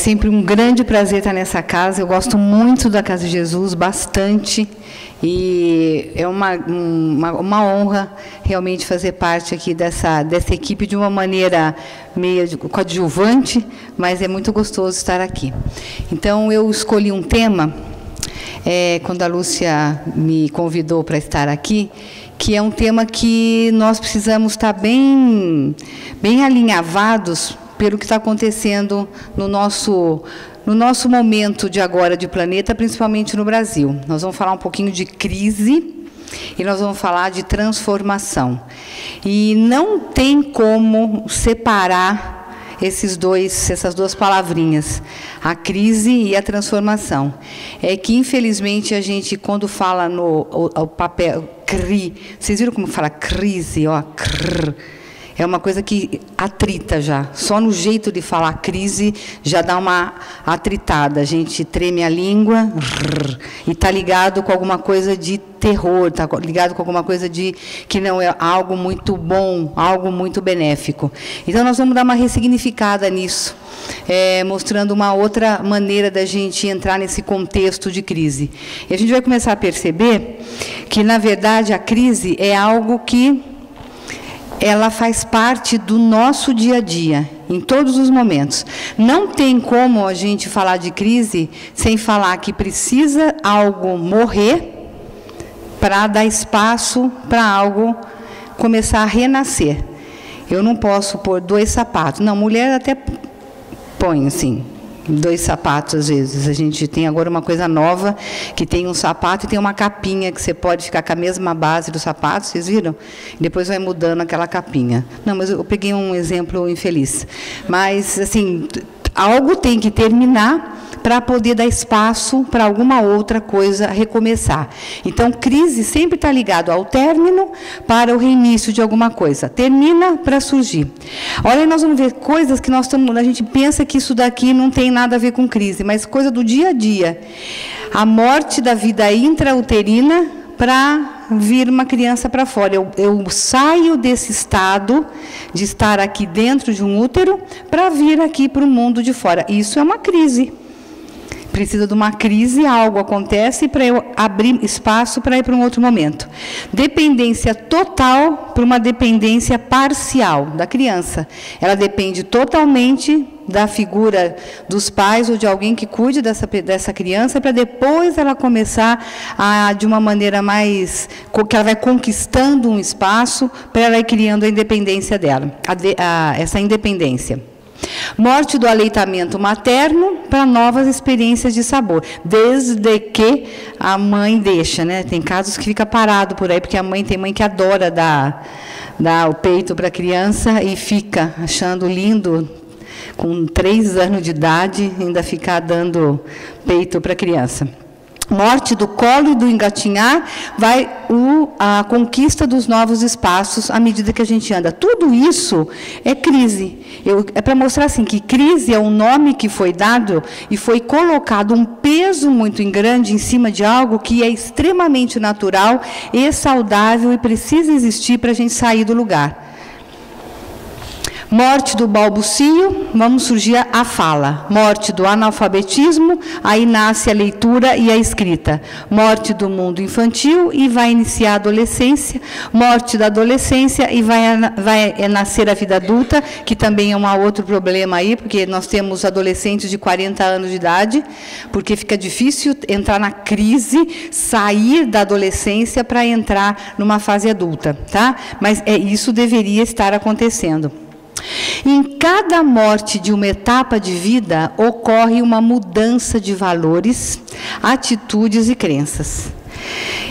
sempre um grande prazer estar nessa casa. Eu gosto muito da Casa de Jesus, bastante. E é uma honra realmente fazer parte aqui dessa equipe de uma maneira meio coadjuvante, mas é muito gostoso estar aqui. Então, eu escolhi um tema, quando a Lúcia me convidou para estar aqui, que é um tema que nós precisamos estar bem alinhavados pelo que está acontecendo no nosso momento de agora de planeta, principalmente no Brasil. Nós vamos falar um pouquinho de crise e nós vamos falar de transformação. E não tem como separar essas duas palavrinhas, a crise e a transformação. É que, infelizmente, a gente, quando fala o papel vocês viram como fala crise, ó, é uma coisa que atrita já. Só no jeito de falar crise já dá uma atritada. A gente treme a língua e está ligado com alguma coisa de terror, está ligado com alguma coisa que não é algo muito bom, algo muito benéfico. Então, nós vamos dar uma ressignificada nisso, mostrando uma outra maneira da gente entrar nesse contexto de crise. E a gente vai começar a perceber que, na verdade, a crise é algo que ela faz parte do nosso dia a dia, em todos os momentos. Não tem como a gente falar de crise sem falar que precisa algo morrer para dar espaço para algo começar a renascer. Eu não posso pôr 2 sapatos. Não, mulher até põe, assim, 2 sapatos, às vezes. A gente tem agora uma coisa nova, que tem um sapato e tem uma capinha, que você pode ficar com a mesma base do sapato, vocês viram? Depois vai mudando aquela capinha. Não, mas eu peguei um exemplo infeliz. Mas, assim, algo tem que terminar para poder dar espaço para alguma outra coisa recomeçar. Então, crise sempre está ligado ao término para o reinício de alguma coisa. Termina para surgir. Olha, nós vamos ver coisas que a gente pensa que isso daqui não tem nada a ver com crise, mas coisa do dia a dia. A morte da vida intrauterina para vir uma criança para fora. Eu saio desse estado de estar aqui dentro de um útero para vir aqui para o mundo de fora. Isso é uma crise. Precisa de uma crise, algo acontece para eu abrir espaço para ir para um outro momento. Dependência total para uma dependência parcial da criança. Ela depende totalmente da figura dos pais ou de alguém que cuide dessa criança, para depois ela começar de uma maneira mais, que ela vai conquistando um espaço para ela ir criando a independência dela, essa independência. Morte do aleitamento materno para novas experiências de sabor, desde que a mãe deixa, né? Tem casos que fica parado por aí, porque tem mãe que adora dar o peito para a criança e fica achando lindo, com 3 anos de idade, ainda ficar dando peito para a criança. Morte do colo e do engatinhar, vai a conquista dos novos espaços à medida que a gente anda. Tudo isso é crise. É para mostrar assim, que crise é um nome que foi dado e foi colocado um peso muito grande em cima de algo que é extremamente natural e saudável e precisa existir para a gente sair do lugar. Morte do balbucio, vamos surgir a fala. Morte do analfabetismo, aí nasce a leitura e a escrita. Morte do mundo infantil e vai iniciar a adolescência. Morte da adolescência e vai nascer a vida adulta, que também é um outro problema aí, porque nós temos adolescentes de 40 anos de idade, porque fica difícil entrar na crise, sair da adolescência para entrar numa fase adulta, tá? Mas isso deveria estar acontecendo. Em cada morte de uma etapa de vida, ocorre uma mudança de valores, atitudes e crenças.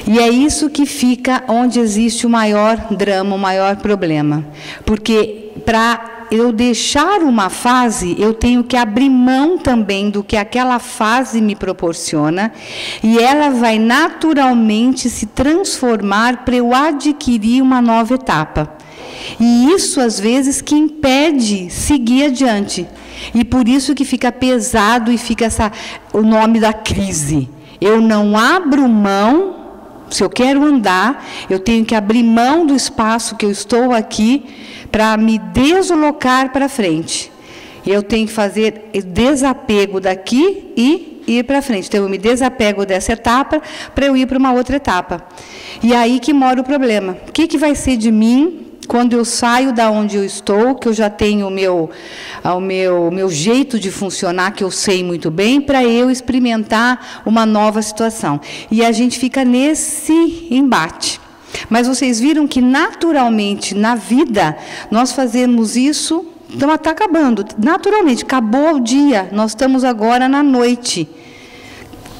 E é isso que fica onde existe o maior drama, o maior problema. Porque para eu deixar uma fase, eu tenho que abrir mão também do que aquela fase me proporciona, e ela vai naturalmente se transformar para eu adquirir uma nova etapa. E isso, às vezes, que impede seguir adiante. E por isso que fica pesado e fica o nome da crise. Eu não abro mão, se eu quero andar, eu tenho que abrir mão do espaço que eu estou aqui para me deslocar para frente. eu tenho que fazer desapego daqui e ir para frente. Então, eu me desapego dessa etapa para eu ir para uma outra etapa. E aí que mora o problema. O que vai ser de mim quando eu saio da onde eu estou, que eu já tenho o meu jeito de funcionar, que eu sei muito bem, para eu experimentar uma nova situação. E a gente fica nesse embate. Mas vocês viram que, naturalmente, na vida, nós fazemos isso, então está acabando. Naturalmente, acabou o dia, nós estamos agora na noite.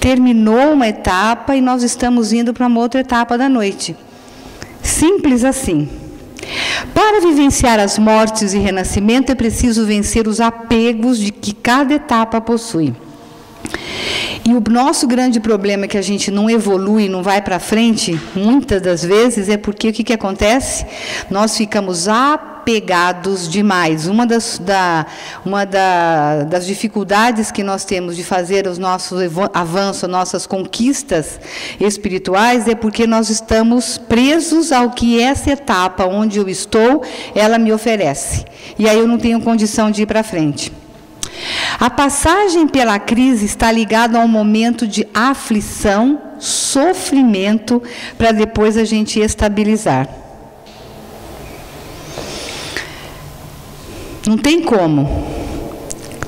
Terminou uma etapa e nós estamos indo para uma outra etapa da noite. Simples assim. Para vivenciar as mortes e renascimento, é preciso vencer os apegos de que cada etapa possui. E o nosso grande problema é que a gente não evolui, não vai para frente, muitas das vezes, é porque o que acontece? Nós ficamos apegados demais. Uma das dificuldades que nós temos de fazer os nossos avanços, nossas conquistas espirituais, é porque nós estamos presos ao que essa etapa onde eu estou, ela me oferece. E aí eu não tenho condição de ir para frente. A passagem pela crise está ligada a um momento de aflição, sofrimento, para depois a gente estabilizar. Não tem como.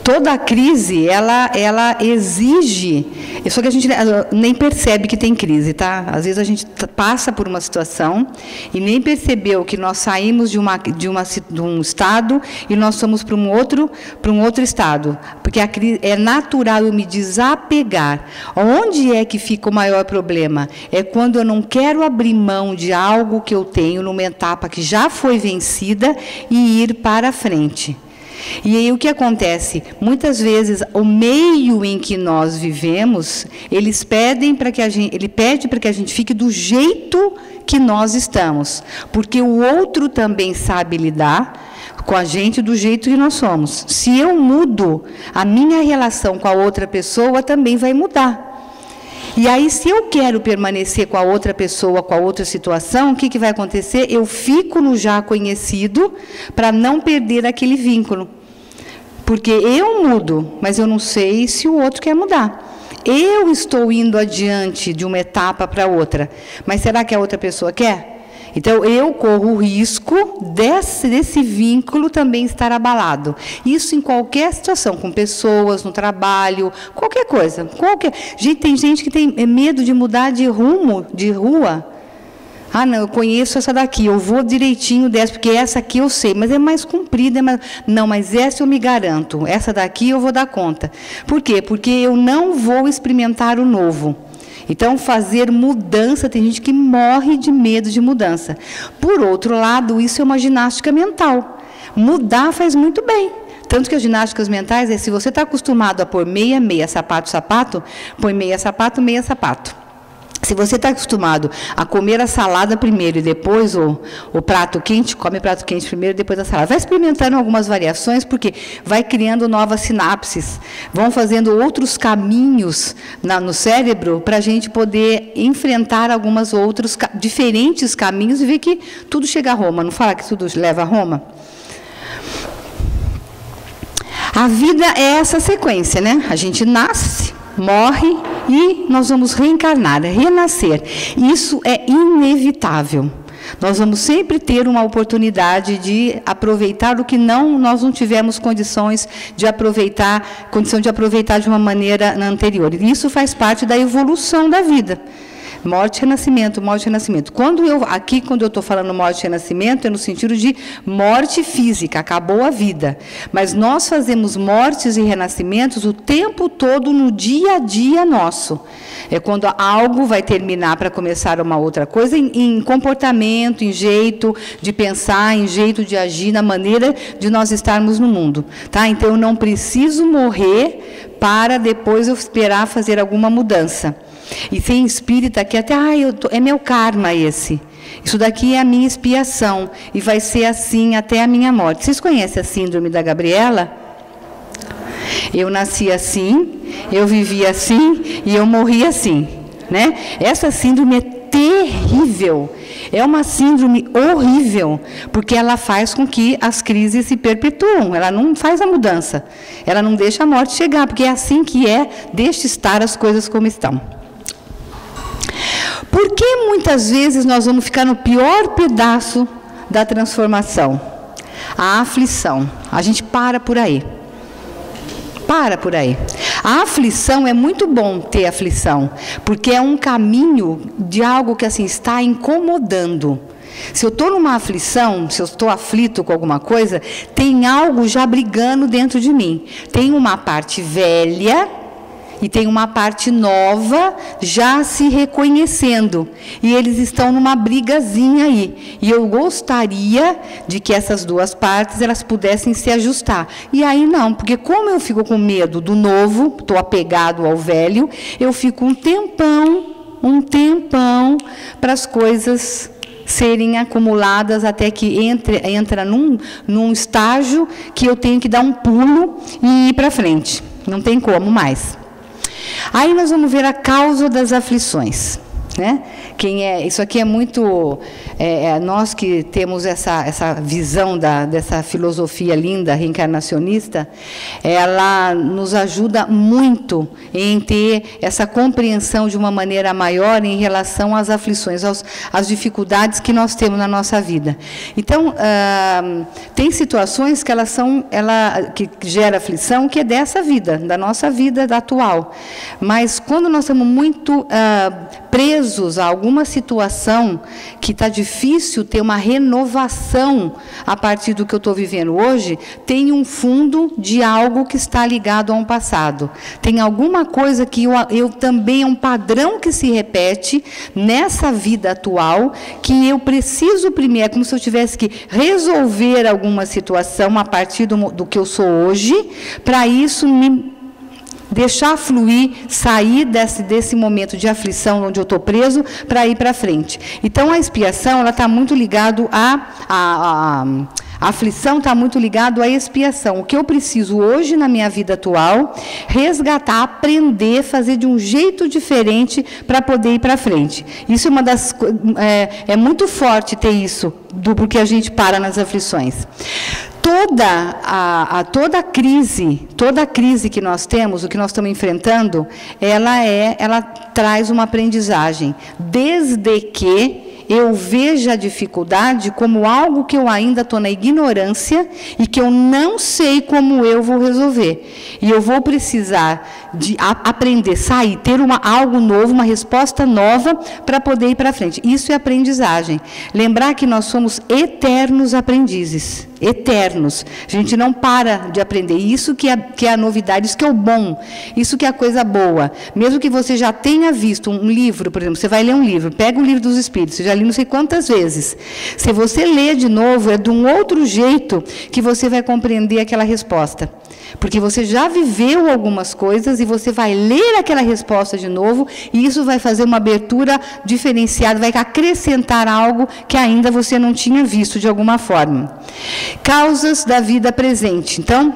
Toda a crise, ela exige, só que a gente nem percebe que tem crise, tá? Às vezes a gente passa por uma situação e nem percebeu que nós saímos de um estado e nós fomos para um outro estado, porque a crise, é natural eu me desapegar. Onde é que fica o maior problema? É quando eu não quero abrir mão de algo que eu tenho numa etapa que já foi vencida e ir para frente. E aí o que acontece? Muitas vezes o meio em que nós vivemos, ele pede para que a gente fique do jeito que nós estamos, porque o outro também sabe lidar com a gente do jeito que nós somos. Se eu mudo, a minha relação com a outra pessoa também vai mudar. E aí, se eu quero permanecer com a outra pessoa, com a outra situação, o que vai acontecer? Eu fico no já conhecido para não perder aquele vínculo. Porque eu mudo, mas eu não sei se o outro quer mudar. Eu estou indo adiante de uma etapa para outra, mas será que a outra pessoa quer? Então, eu corro o risco desse vínculo também estar abalado. Isso em qualquer situação, com pessoas, no trabalho, qualquer coisa. Gente, tem gente que tem medo de mudar de rumo, de rua. Ah, não, eu conheço essa daqui, eu vou direitinho dessa, porque essa aqui eu sei, mas é mais comprida. Não, mas essa eu me garanto, essa daqui eu vou dar conta. Por quê? Porque eu não vou experimentar o novo. Então, fazer mudança, tem gente que morre de medo de mudança. Por outro lado, isso é uma ginástica mental. Mudar faz muito bem. Tanto que as ginásticas mentais se você está acostumado a pôr meia, meia, sapato, sapato, põe meia, sapato, meia, sapato. Se você está acostumado a comer a salada primeiro e depois o prato quente, come o prato quente primeiro e depois a salada. Vai experimentando algumas variações, porque vai criando novas sinapses, vão fazendo outros caminhos no cérebro para a gente poder enfrentar alguns outros diferentes caminhos e ver que tudo chega a Roma. Não fala que tudo leva a Roma? A vida é essa sequência, né? A gente nasce, morre e nós vamos reencarnar, renascer. Isso é inevitável. Nós vamos sempre ter uma oportunidade de aproveitar o que nós não tivemos condição de aproveitar de uma maneira anterior. E isso faz parte da evolução da vida. Morte e renascimento, morte e renascimento. Quando eu estou falando morte e renascimento, é no sentido de morte física, acabou a vida. Mas nós fazemos mortes e renascimentos o tempo todo no dia a dia nosso. É quando algo vai terminar para começar uma outra coisa, em comportamento, em jeito de pensar, em jeito de agir, na maneira de nós estarmos no mundo. Tá? Então, eu não preciso morrer para depois eu esperar fazer alguma mudança. E tem espírita que até, é meu karma esse. Isso daqui é a minha expiação. E vai ser assim até a minha morte. Vocês conhecem a síndrome da Gabriela? Eu nasci assim, eu vivi assim e eu morri assim. Né? Essa síndrome é terrível. É uma síndrome horrível, porque ela faz com que as crises se perpetuam, ela não faz a mudança, ela não deixa a morte chegar, porque é assim que é, deixa estar as coisas como estão. Por que muitas vezes nós vamos ficar no pior pedaço da transformação? A aflição. A gente para por aí. Para por aí. A aflição, é muito bom ter aflição, porque é um caminho de algo que assim está incomodando. Se eu estou numa aflição, se eu estou aflito com alguma coisa, tem algo já brigando dentro de mim. Tem uma parte velha e tem uma parte nova já se reconhecendo. E eles estão numa brigazinha aí. E eu gostaria de que essas duas partes elas pudessem se ajustar. E aí não, porque como eu fico com medo do novo, estou apegado ao velho, eu fico um tempão para as coisas serem acumuladas até que entra num estágio que eu tenho que dar um pulo e ir para frente. Não tem como mais. Aí nós vamos ver a causa das aflições, né? Isso aqui é muito, nós que temos essa visão dessa filosofia linda, reencarnacionista, ela nos ajuda muito em ter essa compreensão de uma maneira maior em relação às aflições, às dificuldades que nós temos na nossa vida. Então, tem situações que que gera aflição, que é dessa vida, da nossa vida atual. Mas quando nós estamos muito presos a alguma situação que está difícil ter uma renovação a partir do que eu estou vivendo hoje, tem um fundo de algo que está ligado a um passado. Tem alguma coisa que eu também, é um padrão que se repete nessa vida atual, que eu preciso primeiro, é como se eu tivesse que resolver alguma situação a partir do que eu sou hoje, para isso me deixar fluir, sair desse momento de aflição onde eu estou preso, para ir para frente. Então, a expiação, ela está muito ligado a aflição está muito ligado à expiação. O que eu preciso hoje na minha vida atual, resgatar, aprender, fazer de um jeito diferente para poder ir para frente. Isso é uma das é muito forte ter isso, porque a gente para nas aflições. Toda crise que nós temos, o que nós estamos enfrentando, ela traz uma aprendizagem, desde que eu vejo a dificuldade como algo que eu ainda estou na ignorância e que eu não sei como eu vou resolver. E eu vou precisar de aprender, sair, ter algo novo, uma resposta nova para poder ir para frente. Isso é aprendizagem. Lembrar que nós somos eternos aprendizes. Eternos. A gente não para de aprender. Isso que é a novidade, isso que é o bom, isso que é a coisa boa. Mesmo que você já tenha visto um livro, por exemplo, você vai ler um livro, pega o Livro dos Espíritos, você já li não sei quantas vezes. Se você lê de novo, é de um outro jeito que você vai compreender aquela resposta. Porque você já viveu algumas coisas e você vai ler aquela resposta de novo e isso vai fazer uma abertura diferenciada, vai acrescentar algo que ainda você não tinha visto de alguma forma. Causas da vida presente. Então,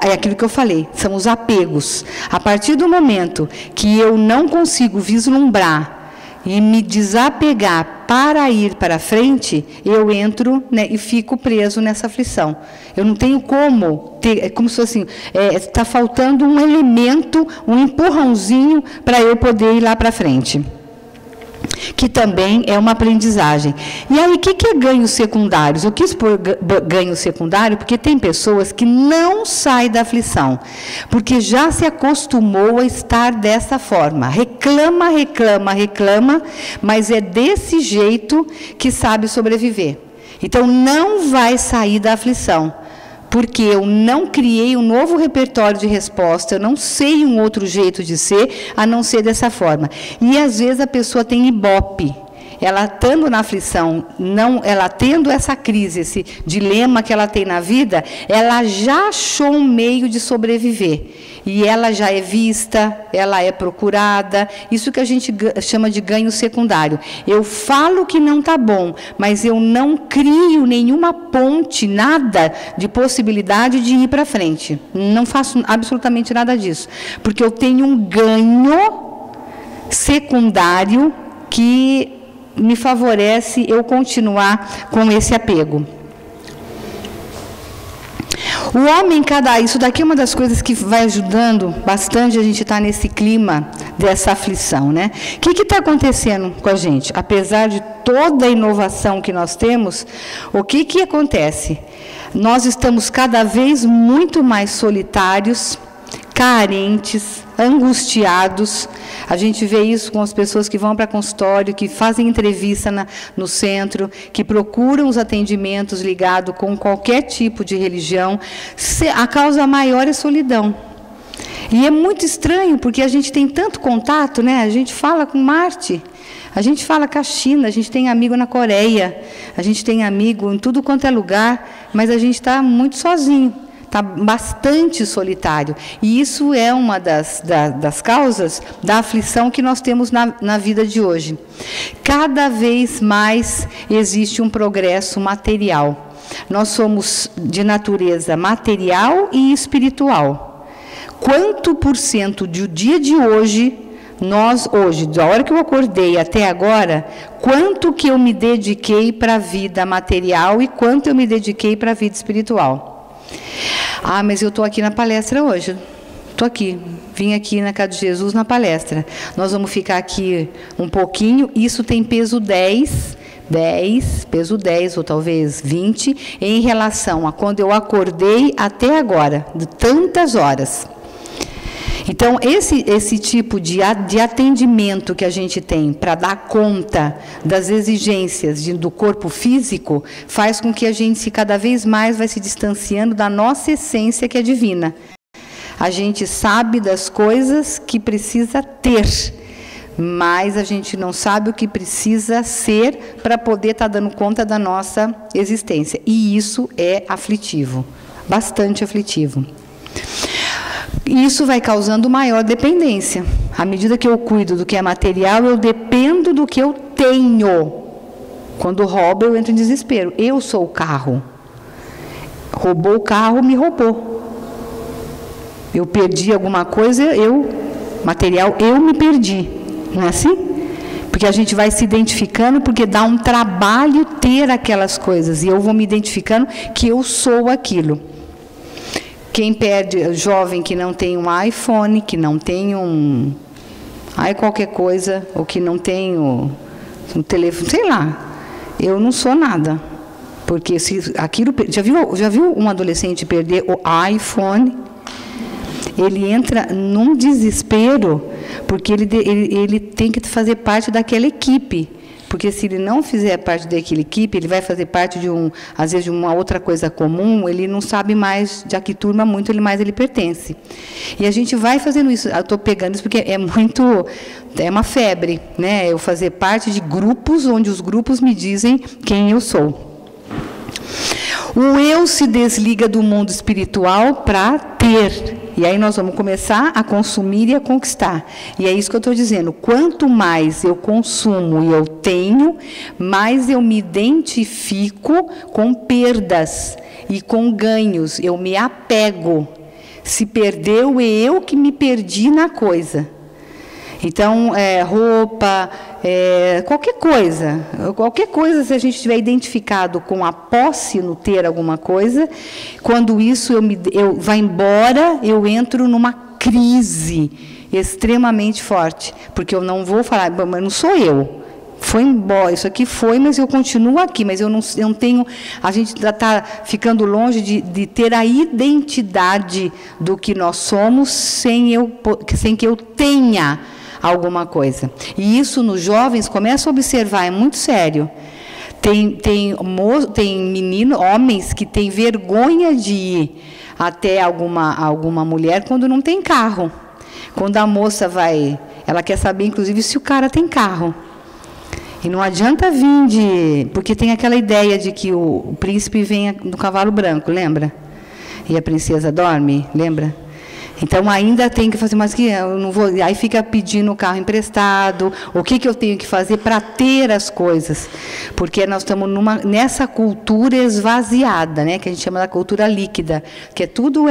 é aquilo que eu falei, são os apegos. A partir do momento que eu não consigo vislumbrar e me desapegar para ir para frente, eu entro, né, e fico preso nessa aflição. Eu não tenho como ter, é como se fosse assim, está faltando um elemento, um empurrãozinho para eu poder ir lá para frente. Que também é uma aprendizagem. E aí, o que é ganhos secundários? Eu quis pôr ganho secundário porque tem pessoas que não saem da aflição, porque já se acostumou a estar dessa forma. Reclama, mas é desse jeito que sabe sobreviver. Então, não vai sair da aflição, porque eu não criei um novo repertório de resposta, eu não sei um outro jeito de ser, a não ser dessa forma. E, às vezes, a pessoa tem ibope. Ela estando na aflição, ela tendo essa crise, esse dilema que ela tem na vida, ela já achou um meio de sobreviver. E ela já é vista, ela é procurada, isso que a gente chama de ganho secundário. Eu falo que não está bom, mas eu não crio nenhuma ponte, nada de possibilidade de ir para frente. Não faço absolutamente nada disso, porque eu tenho um ganho secundário que me favorece eu continuar com esse apego. O homem, isso daqui é uma das coisas que vai ajudando bastante a gente estar nesse clima dessa aflição, né? O que está acontecendo com a gente? Apesar de toda a inovação que nós temos, o que acontece? Nós estamos cada vez muito mais solitários, carentes, angustiados. A gente vê isso com as pessoas que vão para consultório, que fazem entrevista no centro, que procuram os atendimentos ligados com qualquer tipo de religião. A causa maior é solidão. E é muito estranho, porque a gente tem tanto contato, né? A gente fala com Marte, a gente fala com a China, a gente tem amigo na Coreia, a gente tem amigo em tudo quanto é lugar, mas a gente está muito sozinho. Está bastante solitário. E isso é uma das causas da aflição que nós temos na vida de hoje. Cada vez mais existe um progresso material. Nós somos de natureza material e espiritual. Quanto por cento do dia de hoje, hoje, da hora que eu acordei até agora, quanto que eu me dediquei para a vida material e quanto eu me dediquei para a vida espiritual? Ah, mas eu estou aqui na palestra hoje. Estou aqui. Vim aqui na Casa de Jesus na palestra. Nós vamos ficar aqui um pouquinho. Isso tem peso 10, peso 10 ou talvez 20, em relação a quando eu acordei até agora, de tantas horas. Então, esse tipo de atendimento que a gente tem para dar conta das exigências do corpo físico faz com que a gente cada vez mais vai se distanciando da nossa essência, que é divina. A gente sabe das coisas que precisa ter, mas a gente não sabe o que precisa ser para poder estar dando conta da nossa existência. E isso é aflitivo, bastante aflitivo. Isso vai causando maior dependência. À medida que eu cuido do que é material, eu dependo do que eu tenho. Quando roubo, eu entro em desespero. Eu sou o carro. Roubou o carro, me roubou. Eu perdi alguma coisa, material, eu me perdi. Não é assim? Porque a gente vai se identificando, porque dá um trabalho ter aquelas coisas. E eu vou me identificando que eu sou aquilo. Quem perde, jovem que não tem um iPhone, que não tem qualquer coisa, ou que não tem um telefone, sei lá, eu não sou nada. Porque se aquilo, já viu um adolescente perder o iPhone? Ele entra num desespero, porque ele tem que fazer parte daquela equipe. Porque se ele não fizer parte daquela equipe, ele vai fazer parte às vezes, de uma outra coisa comum, ele não sabe mais de a que turma muito ele pertence. E a gente vai fazendo isso. Eu estou pegando isso porque é uma febre, né? Eu fazer parte de grupos onde os grupos me dizem quem eu sou. O eu se desliga do mundo espiritual para ter. E aí nós vamos começar a consumir e a conquistar. E é isso que eu estou dizendo. Quanto mais eu consumo e eu tenho, mais eu me identifico com perdas e com ganhos. Eu me apego. Se perdeu, é eu que me perdi na coisa. Então, roupa, qualquer coisa, se a gente estiver identificado com a posse no ter alguma coisa, quando isso eu vai embora, eu entro numa crise extremamente forte, porque eu não vou falar, mas não sou eu. Foi embora, isso aqui foi, mas eu continuo aqui, mas eu não tenho, a gente está ficando longe de ter a identidade do que nós somos sem que eu tenha alguma coisa. E isso nos jovens, começa a observar, é muito sério. Tem homens que têm vergonha de ir até alguma mulher quando não tem carro. Quando a moça vai, ela quer saber, inclusive, se o cara tem carro. E não adianta vir porque tem aquela ideia de que o príncipe vem no cavalo branco, lembra? E a princesa dorme, lembra? Então, ainda tem que fazer, mas que eu não vou, aí fica pedindo o carro emprestado, o que eu tenho que fazer para ter as coisas, porque nós estamos nessa cultura esvaziada, né, que a gente chama da cultura líquida, que tudo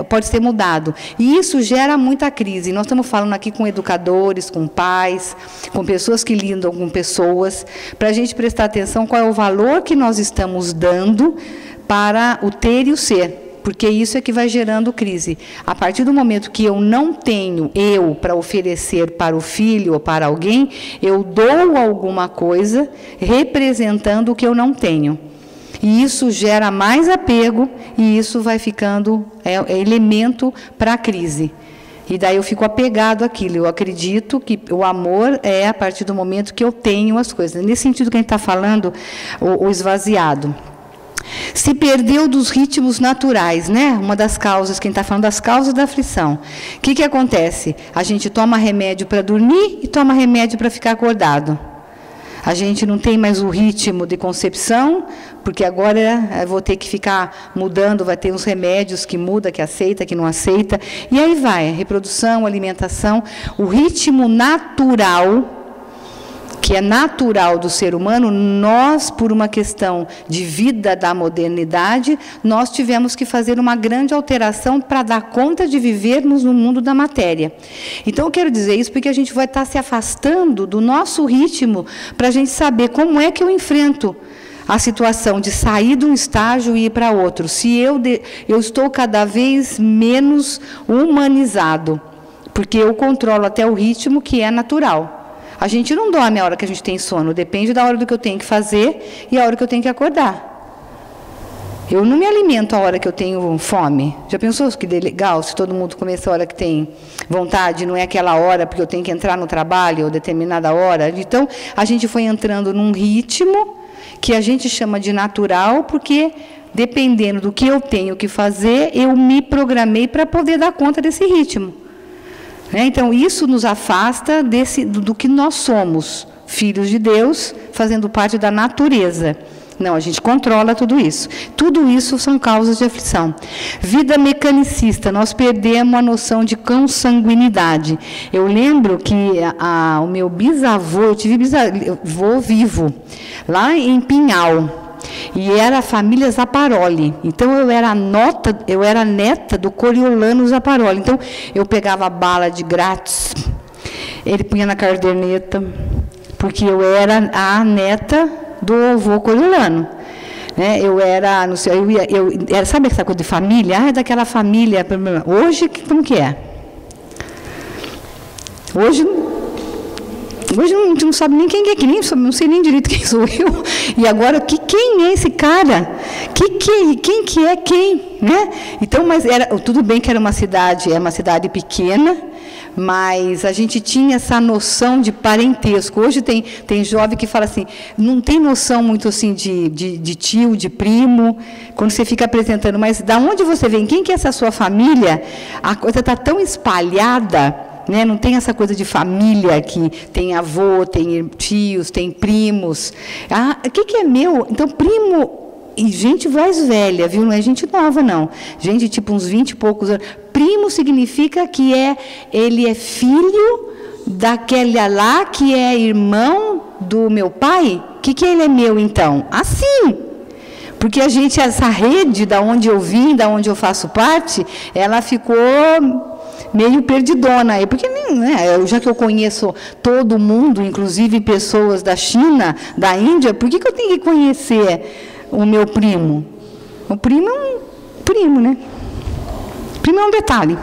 pode ser mudado, e isso gera muita crise. Nós estamos falando aqui com educadores, com pais, com pessoas que lidam com pessoas, para a gente prestar atenção qual é o valor que nós estamos dando para o ter e o ser. Porque isso é que vai gerando crise. A partir do momento que eu não tenho para oferecer para o filho ou para alguém, eu dou alguma coisa representando o que eu não tenho. E isso gera mais apego e isso vai ficando elemento para a crise. E daí eu fico apegado àquilo. Eu acredito que o amor é a partir do momento que eu tenho as coisas. Nesse sentido que a gente está falando, o esvaziado. Se perdeu dos ritmos naturais, né? Uma das causas, quem está falando das causas da aflição. O que acontece? A gente toma remédio para dormir e toma remédio para ficar acordado. A gente não tem mais o ritmo de concepção, porque agora eu vou ter que ficar mudando, vai ter uns remédios que muda, que aceita, que não aceita. E aí vai, reprodução, alimentação, o ritmo natural, que é natural do ser humano, nós, por uma questão de vida da modernidade, nós tivemos que fazer uma grande alteração para dar conta de vivermos no mundo da matéria. Então, eu quero dizer isso porque a gente vai estar se afastando do nosso ritmo para a gente saber como é que eu enfrento a situação de sair de um estágio e ir para outro. Se eu estou cada vez menos humanizado, porque eu controlo até o ritmo que é natural. A gente não dorme a hora que a gente tem sono, depende da hora do que eu tenho que fazer e a hora que eu tenho que acordar. Eu não me alimento a hora que eu tenho fome. Já pensou que legal se todo mundo começa a hora que tem vontade, não é aquela hora porque eu tenho que entrar no trabalho ou determinada hora? Então, a gente foi entrando num ritmo que a gente chama de natural, porque dependendo do que eu tenho que fazer, eu me programei para poder dar conta desse ritmo. Então, isso nos afasta do que nós somos, filhos de Deus, fazendo parte da natureza. Não, a gente controla tudo isso. Tudo isso são causas de aflição. Vida mecanicista, nós perdemos a noção de consanguinidade. Eu lembro que o meu bisavô, eu tive bisavô vivo, lá em Pinhal. E era a família Zaparoli. Então, eu era neta do Coriolano Zaparoli. Então, eu pegava a bala de grátis, ele punha na caderneta, porque eu era a neta do avô Coriolano. Eu era, não sei, sabe essa coisa de família? É daquela família. Hoje, como que é? Hoje a gente não sabe nem quem é quem, não sei nem direito quem sou eu. E agora, quem é esse cara? Quem que é quem? Né? Então, mas tudo bem que era uma cidade pequena, mas a gente tinha essa noção de parentesco. Hoje tem jovem que fala assim, não tem noção muito assim de tio, de primo, quando você fica apresentando, mas da onde você vem? Quem que é essa sua família? A coisa está tão espalhada. Não tem essa coisa de família que tem avô, tem tios, tem primos. O que é meu? Então, primo e gente mais velha, viu? Não é gente nova, não. Gente, tipo, uns 20 e poucos anos. Primo significa que ele é filho daquele lá que é irmão do meu pai? O que ele é meu, então? Assim. Porque essa rede, da onde eu vim, da onde eu faço parte, ela ficou meio perdidona aí, porque já que eu conheço todo mundo, inclusive pessoas da China, da Índia, por que eu tenho que conhecer o meu primo? O primo é um primo, né? Primo é um detalhe.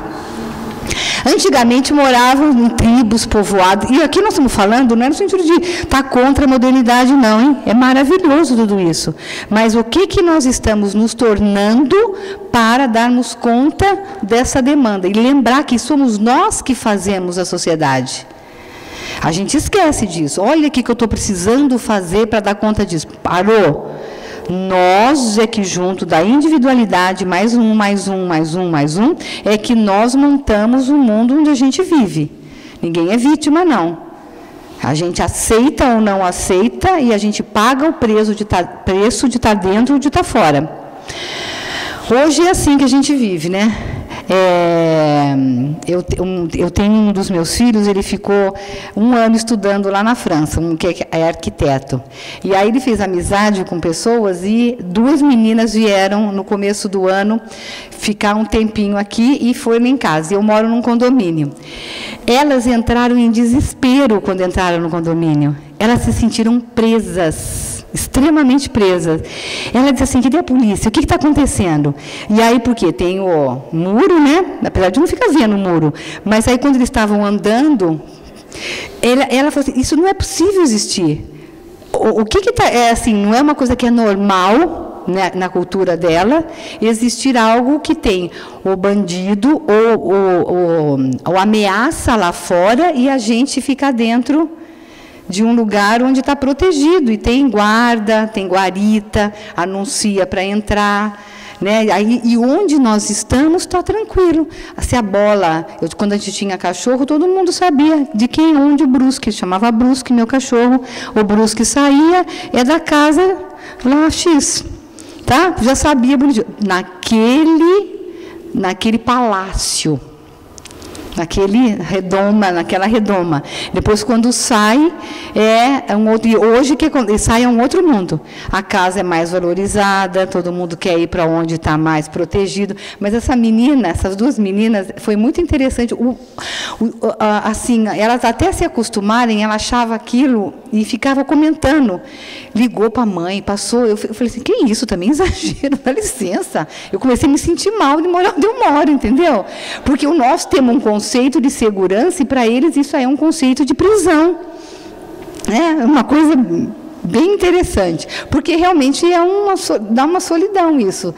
Antigamente moravam em tribos, povoados, e aqui nós estamos falando, não é no sentido de estar contra a modernidade, não, hein? É maravilhoso tudo isso. Mas o que nós estamos nos tornando para darmos conta dessa demanda? E lembrar que somos nós que fazemos a sociedade. A gente esquece disso. Olha o que eu estou precisando fazer para dar conta disso. Parou. Nós é que junto da individualidade, mais um, é que nós montamos o mundo onde a gente vive. Ninguém é vítima, não. A gente aceita ou não aceita e a gente paga o preço de estar dentro ou de estar fora. Hoje é assim que a gente vive, né? Eu tenho um dos meus filhos, ele ficou 1 ano estudando lá na França, que é arquiteto. E aí ele fez amizade com pessoas e 2 meninas vieram no começo do ano ficar um tempinho aqui e foram em casa. Eu moro num condomínio. Elas entraram em desespero quando entraram no condomínio. Elas se sentiram presas, extremamente presas. Ela disse assim: cadê a polícia? O que está acontecendo? E aí, porque tem o muro, né? Apesar de não ficar vendo o muro. Mas aí, quando eles estavam andando, ela falou assim: isso não é possível existir. O que está... assim, não é uma coisa que é normal, né, na cultura dela, existir algo que tem o bandido ou ameaça lá fora e a gente fica dentro de um lugar onde está protegido, e tem guarda, tem guarita, anuncia para entrar, né? Aí, e onde nós estamos está tranquilo. Se a bola, quando a gente tinha cachorro, todo mundo sabia de quem, onde o Brusque, chamava Brusque, meu cachorro, o Brusque saía, é da casa lá X, tá? Já sabia, naquele palácio, naquela redoma. Depois, quando sai, é um outro. E hoje que sai é um outro mundo. A casa é mais valorizada, todo mundo quer ir para onde está mais protegido. Mas essas 2 meninas, foi muito interessante. Assim, elas até se acostumarem, ela achava aquilo e ficava comentando. Ligou para a mãe, passou. Eu falei assim: que isso? Também exagero, dá licença. Eu comecei a me sentir mal de morar onde eu moro, entendeu? Porque nós temos um conceito de segurança e para eles isso aí é um conceito de prisão. É uma coisa bem interessante, porque realmente dá uma solidão isso.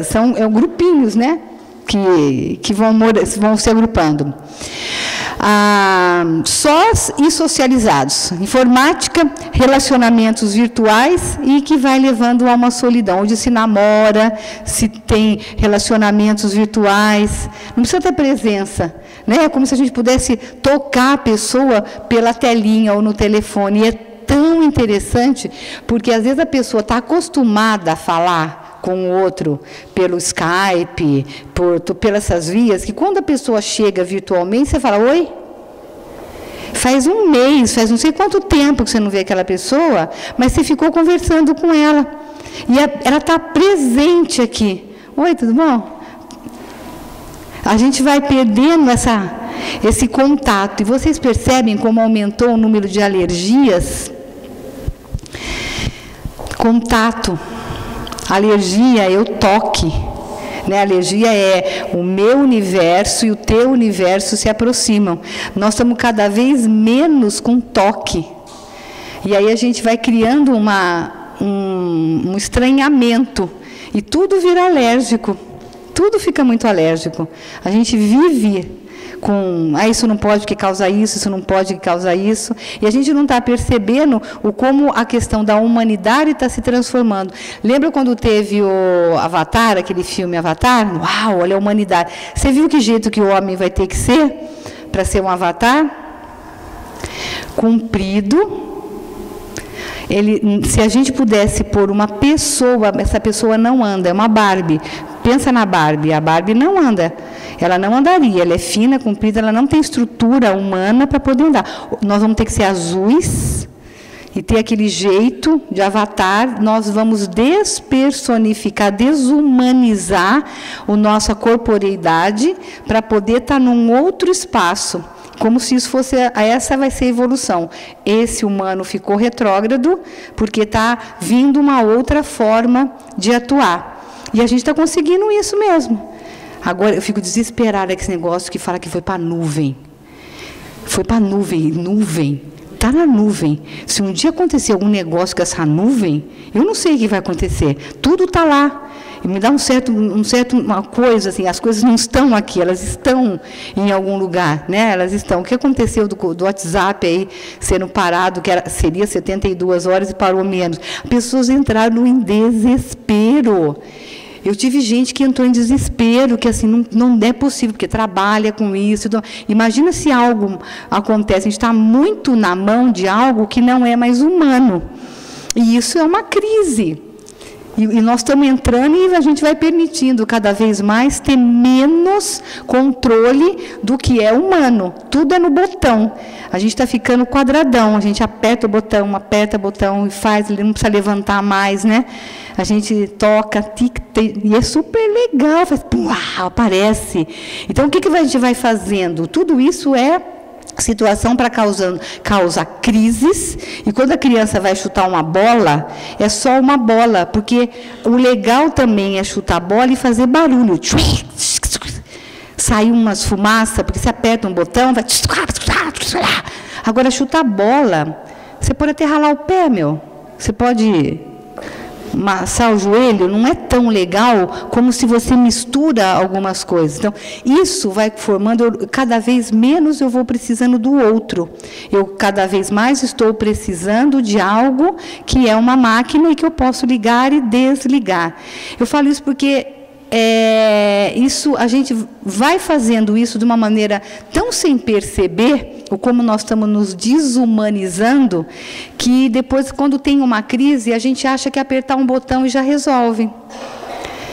São grupinhos, né, que vão se agrupando. Sós e socializados, informática, relacionamentos virtuais e que vai levando a uma solidão, onde se namora, se tem relacionamentos virtuais, não precisa ter presença, né? É como se a gente pudesse tocar a pessoa pela telinha ou no telefone, e é tão interessante, porque às vezes a pessoa está acostumada a falar com o outro pelo Skype, pelas essas vias, que quando a pessoa chega virtualmente, você fala: oi? Faz um mês, faz não sei quanto tempo que você não vê aquela pessoa, mas você ficou conversando com ela. E ela está presente aqui. Oi, tudo bom? A gente vai perdendo esse contato. E vocês percebem como aumentou o número de alergias? Contato. Alergia é o toque, né? Alergia é o meu universo e o teu universo se aproximam. Nós estamos cada vez menos com toque. E aí a gente vai criando um estranhamento. E tudo vira alérgico. Tudo fica muito alérgico. A gente vive com, isso não pode que causa isso não pode que causa isso, e a gente não está percebendo como a questão da humanidade está se transformando. Lembra quando teve o Avatar, aquele filme Avatar? Uau, olha a humanidade. Você viu que jeito que o homem vai ter que ser para ser um avatar? Comprido. Se a gente pudesse pôr uma pessoa, essa pessoa não anda, é uma Barbie. Pensa na Barbie, a Barbie não anda. Ela não andaria, ela é fina, comprida, ela não tem estrutura humana para poder andar. Nós vamos ter que ser azuis e ter aquele jeito de avatar. Nós vamos despersonificar, desumanizar a nossa corporeidade para poder estar num outro espaço. Como se isso fosse, essa vai ser a evolução. Esse humano ficou retrógrado porque está vindo uma outra forma de atuar. E a gente está conseguindo isso mesmo. Agora, eu fico desesperada com esse negócio que fala que foi para a nuvem. Foi para a nuvem. Está na nuvem. Se um dia acontecer algum negócio com essa nuvem, eu não sei o que vai acontecer. Tudo está lá. E me dá uma coisa, assim, as coisas não estão aqui, elas estão em algum lugar, né? Elas estão. O que aconteceu do WhatsApp aí sendo parado, seria 72 horas e parou menos? As pessoas entraram em desespero. Eu tive gente que entrou em desespero, que assim, não é possível, porque trabalha com isso. Então, imagina se algo acontece, a gente está muito na mão de algo que não é mais humano. E isso é uma crise. E nós estamos entrando e a gente vai permitindo cada vez mais ter menos controle do que é humano. Tudo é no botão. A gente está ficando quadradão, a gente aperta o botão e faz, ele não precisa levantar mais, né? A gente toca, e é super legal, faz, uau, aparece. Então, o que a gente vai fazendo? Tudo isso é situação para causar crises, e quando a criança vai chutar uma bola, é só uma bola, porque o legal também é chutar a bola e fazer barulho. Sai umas fumaças, porque você aperta um botão, vai... Agora, chutar a bola, você pode até ralar o pé, você pode amassar o joelho, não é tão legal como se você mistura algumas coisas. Então, isso vai formando, cada vez menos eu vou precisando do outro. Eu, cada vez mais, estou precisando de algo que é uma máquina e que eu posso ligar e desligar. Eu falo isso porque isso, a gente vai fazendo isso de uma maneira tão sem perceber, ou como nós estamos nos desumanizando, que depois, quando tem uma crise, a gente acha que apertar um botão e já resolve.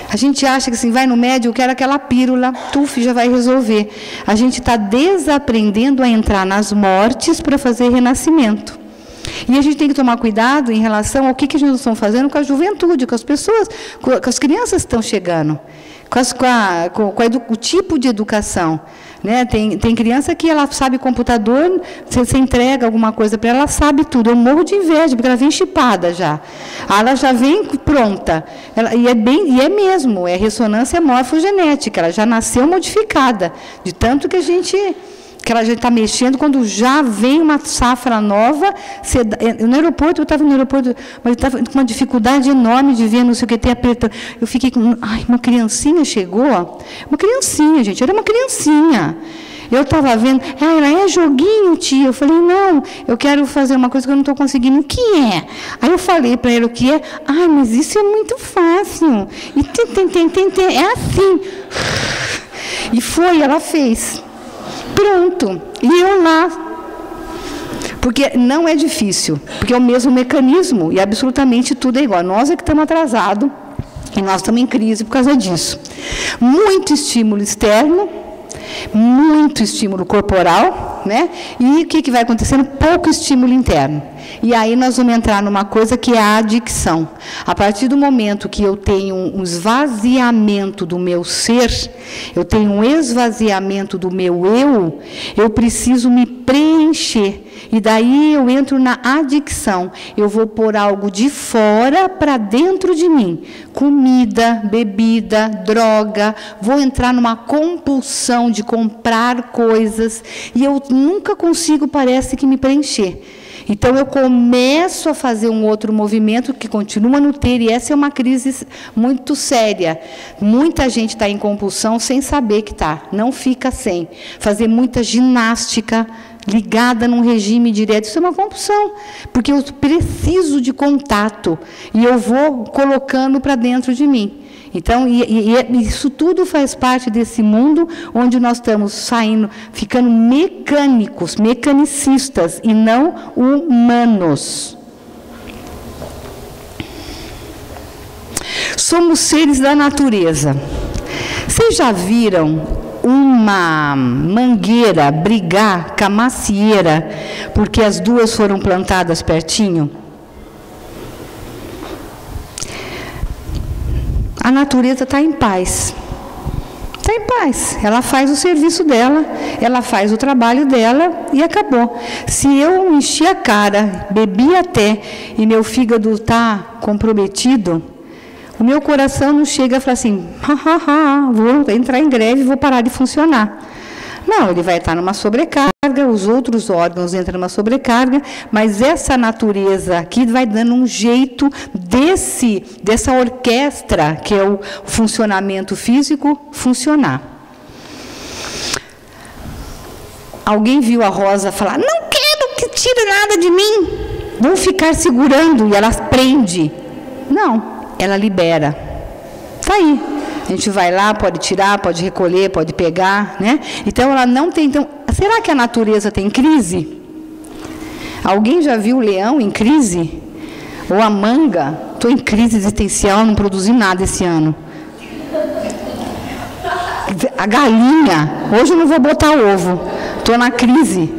A gente acha que assim, vai no médico, eu quero aquela pílula, já vai resolver. A gente está desaprendendo a entrar nas mortes para fazer renascimento. E a gente tem que tomar cuidado em relação ao que a gente está fazendo com a juventude, com as pessoas, com as crianças que estão chegando, com o tipo de educação. Né? Tem criança que ela sabe computador, você entrega alguma coisa para ela, ela sabe tudo. Eu morro de inveja, porque ela vem chipada já. Ela já vem pronta. E é mesmo, é ressonância morfogenética, ela já nasceu modificada, de tanto que ela já está mexendo, quando já vem uma safra nova. No aeroporto, eu estava no aeroporto, mas estava com uma dificuldade enorme de ver, não sei o que, ter apertado. Eu fiquei com... uma criancinha chegou, uma criancinha, gente, era uma criancinha. Eu estava vendo, ela é joguinho, tia. Eu falei, não, eu quero fazer uma coisa que eu não estou conseguindo. O que é? Aí eu falei para ela o que é. Mas isso é muito fácil. E é assim. E foi, ela fez. Pronto, e eu lá, porque não é difícil, porque é o mesmo mecanismo, e absolutamente tudo é igual. Nós é que estamos atrasados, e nós estamos em crise por causa disso. Muito estímulo externo, muito estímulo corporal, né? E o que vai acontecendo? Pouco estímulo interno. E aí nós vamos entrar numa coisa que é a adicção. A partir do momento que eu tenho um esvaziamento do meu ser, eu tenho um esvaziamento do meu eu preciso me preencher. E daí eu entro na adicção. Eu vou pôr algo de fora para dentro de mim. Comida, bebida, droga. Vou entrar numa compulsão de comprar coisas. E eu nunca consigo, parece que, me preencher. Então, eu começo a fazer um outro movimento que continua no ter, e essa é uma crise muito séria. Muita gente está em compulsão sem saber que está, não fica sem. Fazer muita ginástica ligada num regime direto, isso é uma compulsão, porque eu preciso de contato, e eu vou colocando para dentro de mim. Então, isso tudo faz parte desse mundo onde nós estamos saindo, ficando mecânicos, mecanicistas, e não humanos. Somos seres da natureza. Vocês já viram uma mangueira brigar com a macieira porque as duas foram plantadas pertinho? A natureza está em paz. Está em paz. Ela faz o serviço dela, ela faz o trabalho dela e acabou. Se eu enchi a cara, bebi até, e meu fígado está comprometido, o meu coração não chega a falar assim, vou entrar em greve, vou parar de funcionar. Não, ele vai estar numa sobrecarga, os outros órgãos entram numa sobrecarga, mas essa natureza aqui vai dando um jeito dessa orquestra, que é o funcionamento físico, funcionar. Alguém viu a Rosa falar, não quero que tire nada de mim, vou ficar segurando, e ela prende. Não, ela libera. Está aí. A gente vai lá, pode tirar, pode recolher, pode pegar, né? Então, ela não tem... Então, será que a natureza tem crise? Alguém já viu o leão em crise? Ou a manga, estou em crise existencial, não produzi nada esse ano. A galinha, hoje eu não vou botar ovo, estou na crise.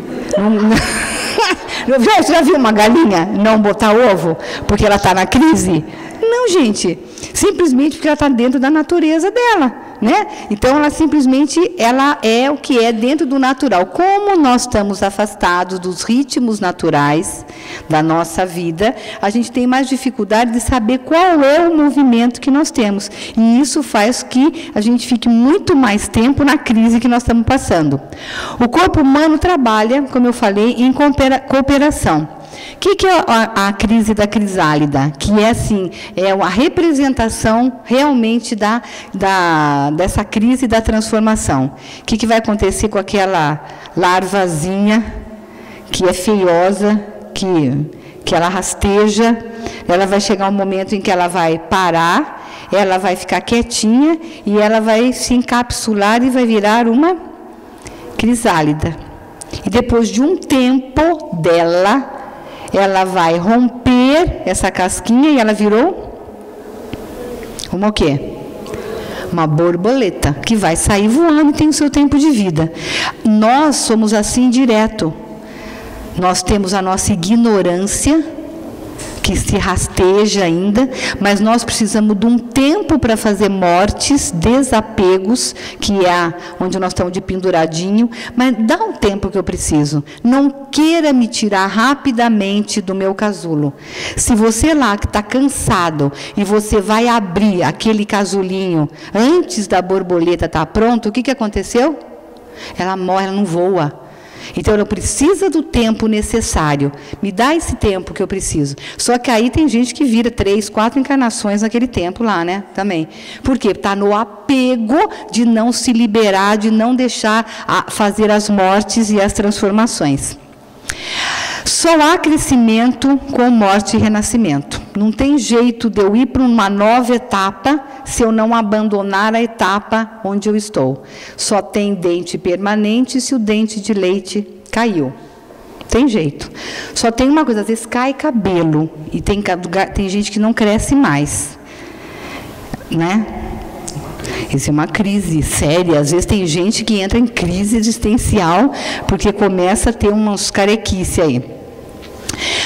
Já viu uma galinha não botar ovo porque ela está na crise? Não, gente, simplesmente porque ela está dentro da natureza dela, né? Então, ela simplesmente ela é o que é dentro do natural. Como nós estamos afastados dos ritmos naturais da nossa vida, a gente tem mais dificuldade de saber qual é o movimento que nós temos. E isso faz que a gente fique muito mais tempo na crise que nós estamos passando. O corpo humano trabalha, como eu falei, em cooperação. O que é a crise da crisálida? Que é assim, é a representação realmente dessa crise da transformação. O que vai acontecer com aquela larvazinha que é feiosa, que ela rasteja? Ela vai chegar um momento em que ela vai parar, ela vai ficar quietinha e ela vai se encapsular e vai virar uma crisálida. E depois de um tempo dela, ela vai romper essa casquinha e ela virou uma o quê? Uma borboleta, que vai sair voando e tem o seu tempo de vida. Nós somos assim direto. Nós temos a nossa ignorância, que se rasteja ainda, mas nós precisamos de um tempo para fazer mortes, desapegos, que é onde nós estamos de penduradinho, mas dá um tempo que eu preciso. Não queira me tirar rapidamente do meu casulo. Se você lá que está cansado e você vai abrir aquele casulinho antes da borboleta estar pronta, o que aconteceu? Ela morre, ela não voa. Então, ela precisa do tempo necessário. Me dá esse tempo que eu preciso. Só que aí tem gente que vira 3, 4 encarnações naquele tempo lá, né? Também. Por quê? Está no apego de não se liberar, de não deixar fazer as mortes e as transformações. Só há crescimento com morte e renascimento. Não tem jeito de eu ir para uma nova etapa se eu não abandonar a etapa onde eu estou. Só tem dente permanente se o dente de leite caiu. Tem jeito. Só tem uma coisa, às vezes cai cabelo e tem gente que não cresce mais, né? Isso é uma crise séria. Às vezes tem gente que entra em crise existencial porque começa a ter umas carequice aí.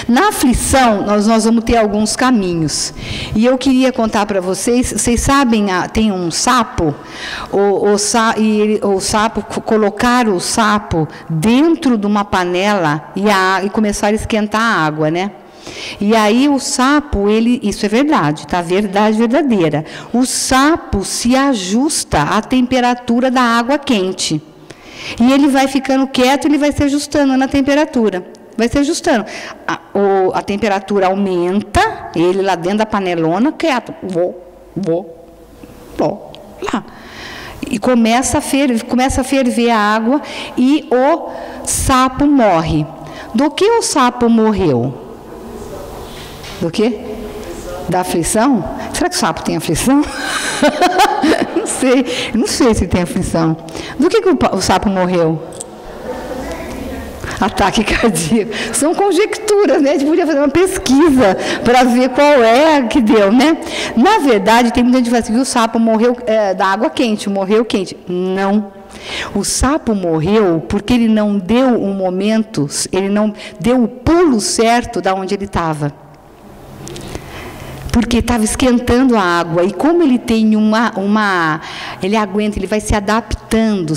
Na aflição, nós vamos ter alguns caminhos. E eu queria contar para vocês, vocês sabem, tem um sapo, o sapo, colocaram o sapo dentro de uma panela e começaram a esquentar a água, né? E aí o sapo, isso é verdade, tá? Verdade verdadeira. O sapo se ajusta à temperatura da água quente. E ele vai ficando quieto, ele vai se ajustando na temperatura. Vai se ajustando. A temperatura aumenta, ele lá dentro da panelona, quieto. Lá. E começa a ferver a água e o sapo morre. Do que o sapo morreu? Do quê? Da aflição? Será que o sapo tem aflição? Não sei se tem aflição. Do que o sapo morreu? Ataque cardíaco. São conjecturas, né? A gente podia fazer uma pesquisa para ver qual é que deu, né? Na verdade, tem muita gente que fala assim, que o sapo morreu da água quente, morreu quente. Não. O sapo morreu porque ele não deu um momento, ele não deu o pulo certo da onde ele estava. Porque estava esquentando a água, e como ele tem ele aguenta, ele vai se adaptando,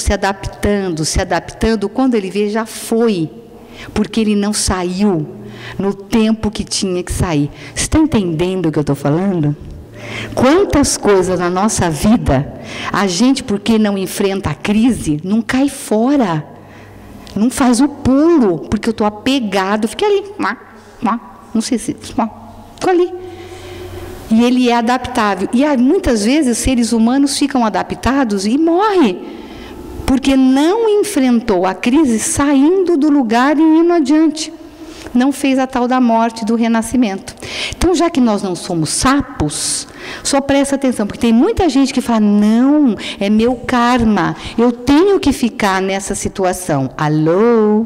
quando ele vê, já foi, porque ele não saiu no tempo que tinha que sair. Você está entendendo o que eu estou falando? Quantas coisas na nossa vida, a gente, porque não enfrenta a crise, não cai fora, não faz o pulo, porque eu estou apegado, fica ali, não sei se, fico ali. E ele é adaptável. E muitas vezes seres humanos ficam adaptados e morrem, porque não enfrentou a crise saindo do lugar e indo adiante. Não fez a tal da morte, do renascimento. Então, já que nós não somos sapos, só presta atenção, porque tem muita gente que fala, não, é meu karma, eu tenho que ficar nessa situação. Alô?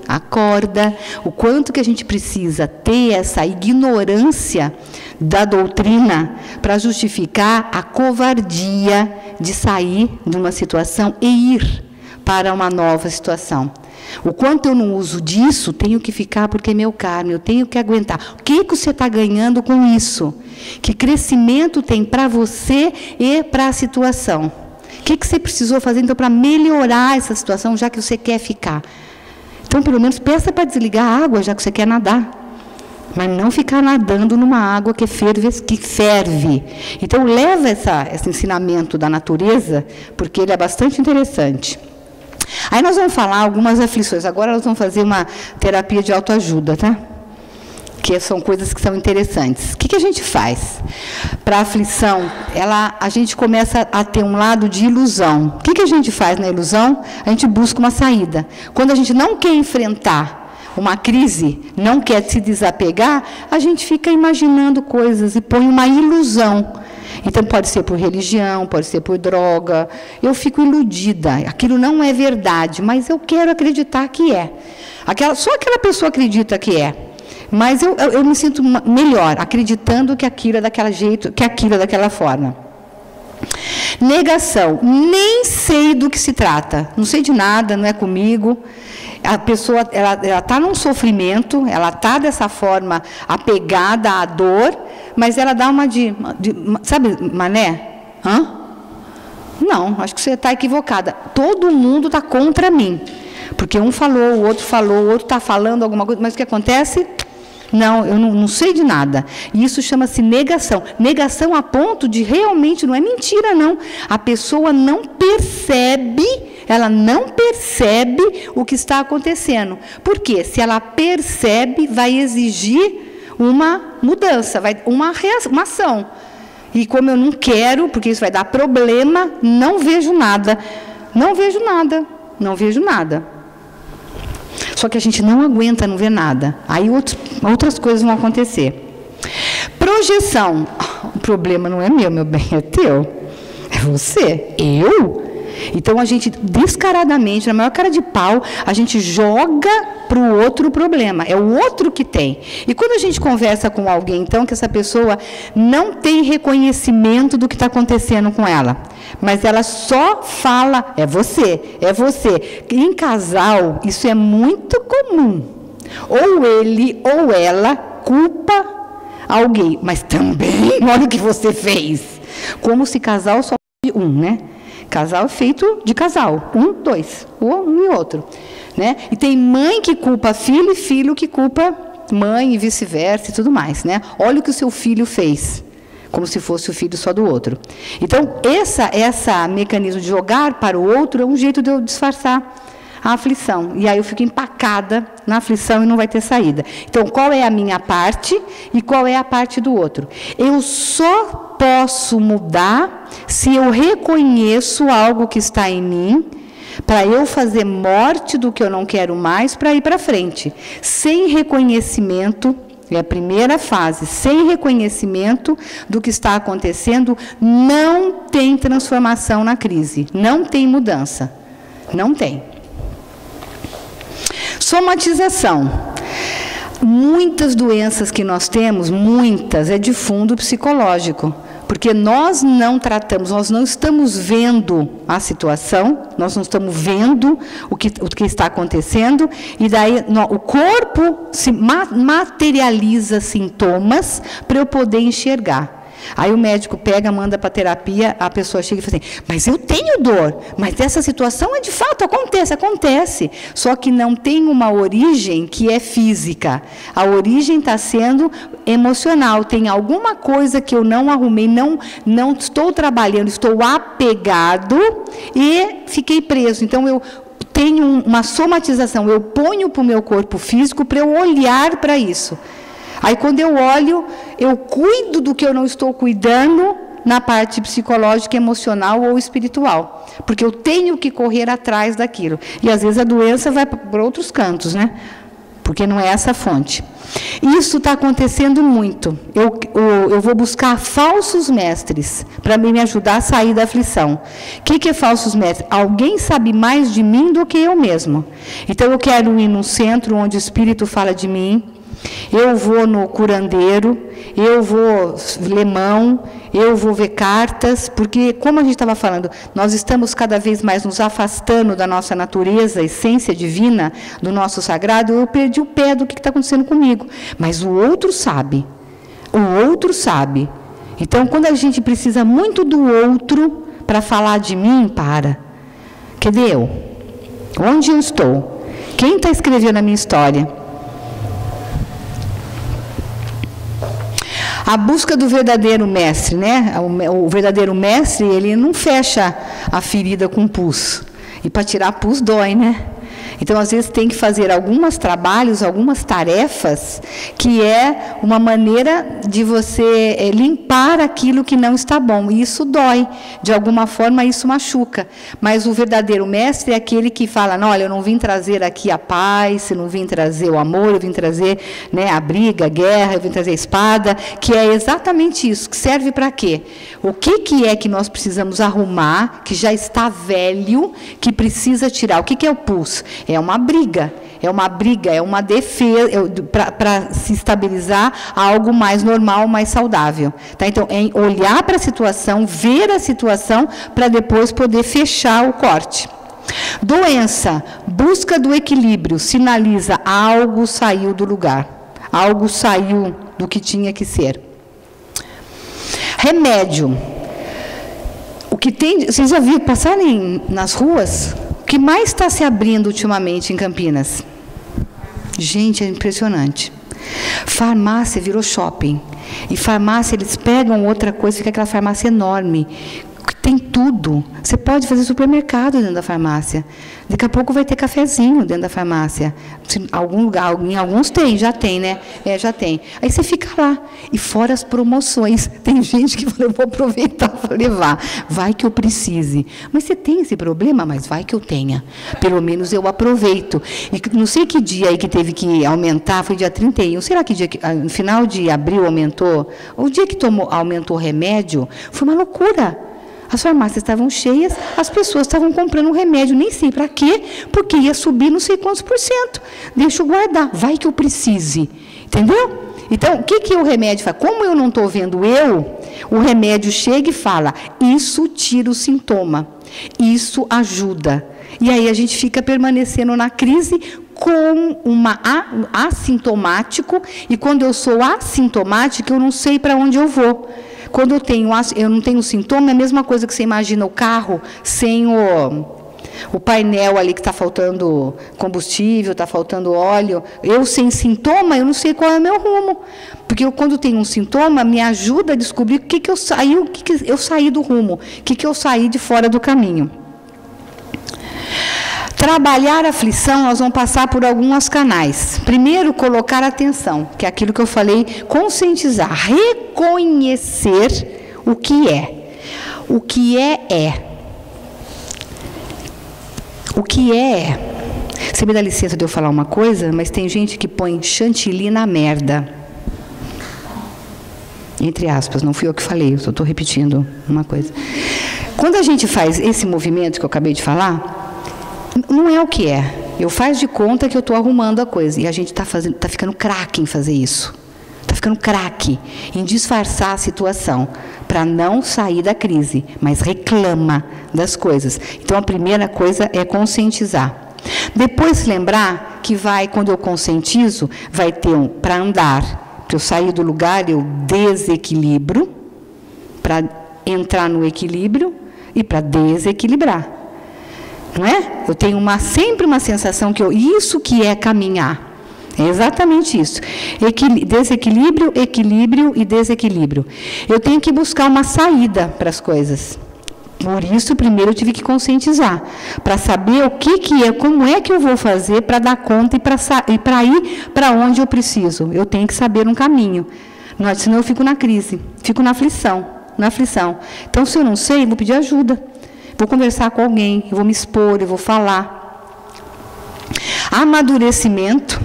acorda, o quanto que a gente precisa ter essa ignorância da doutrina para justificar a covardia de sair de uma situação e ir para uma nova situação. O quanto eu não uso disso, tenho que ficar porque é meu carne, eu tenho que aguentar. O que você está ganhando com isso? Que crescimento tem para você e para a situação? O que você precisou fazer, então, para melhorar essa situação, já que você quer ficar? Então, pelo menos, peça para desligar a água, já que você quer nadar. Mas não ficar nadando numa água que ferve. Então, leva esse ensinamento da natureza, porque ele é bastante interessante. Aí nós vamos falar algumas aflições. Agora nós vamos fazer uma terapia de autoajuda, tá? Que são coisas que são interessantes. O que a gente faz? Para a aflição, a gente começa a ter um lado de ilusão. O que a gente faz na ilusão? A gente busca uma saída. Quando a gente não quer enfrentar uma crise, não quer se desapegar, a gente fica imaginando coisas e põe uma ilusão. Então, pode ser por religião, pode ser por droga. Eu fico iludida. Aquilo não é verdade, mas eu quero acreditar que é. Só aquela pessoa acredita que é. Mas eu me sinto melhor, acreditando que aquilo é daquele jeito, que aquilo é daquela forma. Negação. Nem sei do que se trata. Não sei de nada, não é comigo. A pessoa está num sofrimento, ela está dessa forma apegada à dor, mas ela dá uma sabe, Mané? Hã? Não, acho que você está equivocada. Todo mundo está contra mim. Porque um falou, o outro está falando alguma coisa, mas o que acontece? Não, eu não sei de nada. E isso chama-se negação. Negação a ponto de realmente, não é mentira, não. A pessoa não percebe, ela não percebe o que está acontecendo. Por quê? Se ela percebe, vai exigir uma mudança, uma ação. E como eu não quero, porque isso vai dar problema, não vejo nada. Não vejo nada. Não vejo nada. Só que a gente não aguenta não ver nada. Aí outras coisas vão acontecer. Projeção. O problema não é meu bem, é teu. É você. Eu? Então, a gente, descaradamente, na maior cara de pau, a gente joga para o outro o problema. É o outro que tem. E quando a gente conversa com alguém, então, que essa pessoa não tem reconhecimento do que está acontecendo com ela, mas ela só fala, é você, é você. Em casal, isso é muito comum. Ou ele ou ela culpa alguém, mas também, olha o que você fez. Como se casal só um, né? Casal é feito de casal, dois, ou um e outro, né? E tem mãe que culpa filho e filho que culpa mãe e vice-versa e tudo mais, né? Olha o que o seu filho fez, como se fosse o filho só do outro. Então, essa mecanismo de jogar para o outro é um jeito de eu disfarçar a aflição. E aí eu fico empacada na aflição e não vai ter saída. Então, qual é a minha parte e qual é a parte do outro? Eu só posso mudar se eu reconheço algo que está em mim, para eu fazer morte do que eu não quero mais, para ir para frente. Sem reconhecimento, é a primeira fase, sem reconhecimento do que está acontecendo, não tem transformação na crise, não tem mudança, não tem. Somatização. Muitas doenças que nós temos, muitas, é de fundo psicológico. Porque nós não tratamos, nós não estamos vendo a situação, nós não estamos vendo o que está acontecendo, e daí o corpo se materializa sintomas para eu poder enxergar. Aí o médico pega, manda para terapia, a pessoa chega e fala assim, mas eu tenho dor, mas essa situação é de fato, acontece. Só que não tem uma origem que é física. A origem está sendo emocional. Tem alguma coisa que eu não arrumei, não estou trabalhando, estou apegado e fiquei preso. Então, eu tenho uma somatização, eu ponho para o meu corpo físico para eu olhar para isso. Aí, quando eu olho, eu cuido do que eu não estou cuidando na parte psicológica, emocional ou espiritual. Porque eu tenho que correr atrás daquilo. E, às vezes, a doença vai para outros cantos, né? porque não é essa a fonte. Isso está acontecendo muito. Eu vou buscar falsos mestres para me ajudar a sair da aflição. O que é falsos mestres? Alguém sabe mais de mim do que eu mesmo. Então, eu quero ir num centro onde o Espírito fala de mim, eu vou no curandeiro, eu vou ler mão, eu vou ver cartas, porque, como a gente estava falando, nós estamos cada vez mais nos afastando da nossa natureza, essência divina, do nosso sagrado. Eu perdi o pé do que está acontecendo comigo, mas o outro sabe, o outro sabe. Então, quando a gente precisa muito do outro para falar de mim, cadê eu? Onde eu estou? Quem está escrevendo a minha história? A busca do verdadeiro mestre, né? O verdadeiro mestre, ele não fecha a ferida com pus. E para tirar pus dói, né? Então, às vezes, tem que fazer alguns trabalhos, algumas tarefas, que é uma maneira de você limpar aquilo que não está bom. E isso dói. De alguma forma, isso machuca. Mas o verdadeiro mestre é aquele que fala, não, olha, eu não vim trazer aqui a paz, eu não vim trazer o amor, eu vim trazer, né, a briga, a guerra, eu vim trazer a espada, que é exatamente isso. Que serve para quê? O que é que nós precisamos arrumar, que já está velho, que precisa tirar? O que é o pus? É uma briga, é uma defesa para se estabilizar a algo mais normal, mais saudável. Tá? Então, é olhar para a situação, ver a situação, para depois poder fechar o corte. Doença, busca do equilíbrio, sinaliza algo saiu do lugar, algo saiu do que tinha que ser. Remédio, o que tem, vocês já viram passarem nas ruas? O que mais está se abrindo ultimamente em Campinas? Gente, é impressionante. Farmácia virou shopping. E farmácia, eles pegam outra coisa, fica aquela farmácia enorme. Tem tudo. Você pode fazer supermercado dentro da farmácia. Daqui a pouco vai ter cafezinho dentro da farmácia. Algum lugar, em alguns tem, já tem, né? Já tem. Aí você fica lá. E fora as promoções. Tem gente que fala, eu vou aproveitar para levar. Vai que eu precise. Mas você tem esse problema? Mas vai que eu tenha. Pelo menos eu aproveito. E não sei que dia aí que teve que aumentar, foi dia 31. Será que no final de abril aumentou? O dia que aumentou o remédio, foi uma loucura. As farmácias estavam cheias, as pessoas estavam comprando um remédio, nem sei para quê, porque ia subir não sei quantos %. Deixa eu guardar, vai que eu precise. Entendeu? Então, o que o remédio faz? Como eu não estou vendo o remédio chega e fala, isso tira o sintoma, isso ajuda. E aí a gente fica permanecendo na crise com uma assintomático, e quando eu sou assintomática, eu não sei para onde eu vou. Quando eu não tenho sintoma, é a mesma coisa que você imagina o carro sem o painel ali que está faltando combustível, está faltando óleo. Eu sem sintoma, eu não sei qual é o meu rumo. Porque quando tenho um sintoma, me ajuda a descobrir o que eu saí do rumo, o que eu saí de fora do caminho. Trabalhar a aflição, nós vamos passar por alguns canais. Primeiro, colocar atenção, que é aquilo que eu falei, conscientizar, reconhecer o que é. O que é. O que é. Você me dá licença de eu falar uma coisa, mas tem gente que põe chantilly na merda. Entre aspas, não fui eu que falei, eu só estou repetindo uma coisa. Quando a gente faz esse movimento que eu acabei de falar, não é o que é. Eu faço de conta que eu estou arrumando a coisa. E a gente está ficando craque em fazer isso. Está ficando craque em disfarçar a situação para não sair da crise, mas reclama das coisas. Então, a primeira coisa é conscientizar. Depois, lembrar que quando eu conscientizo, vai ter para andar. Para eu sair do lugar, eu desequilibro, para entrar no equilíbrio e para desequilibrar. Não é? Eu tenho sempre uma sensação que isso que é caminhar. É exatamente isso. Desequilíbrio, equilíbrio e desequilíbrio. Eu tenho que buscar uma saída para as coisas. Por isso, primeiro eu tive que conscientizar, para saber o que é, como é que eu vou fazer para dar conta e para ir para onde eu preciso. Eu tenho que saber um caminho. Senão eu fico na crise, fico na aflição. Então, se eu não sei, eu vou pedir ajuda. Vou conversar com alguém, eu vou me expor, eu vou falar. Amadurecimento.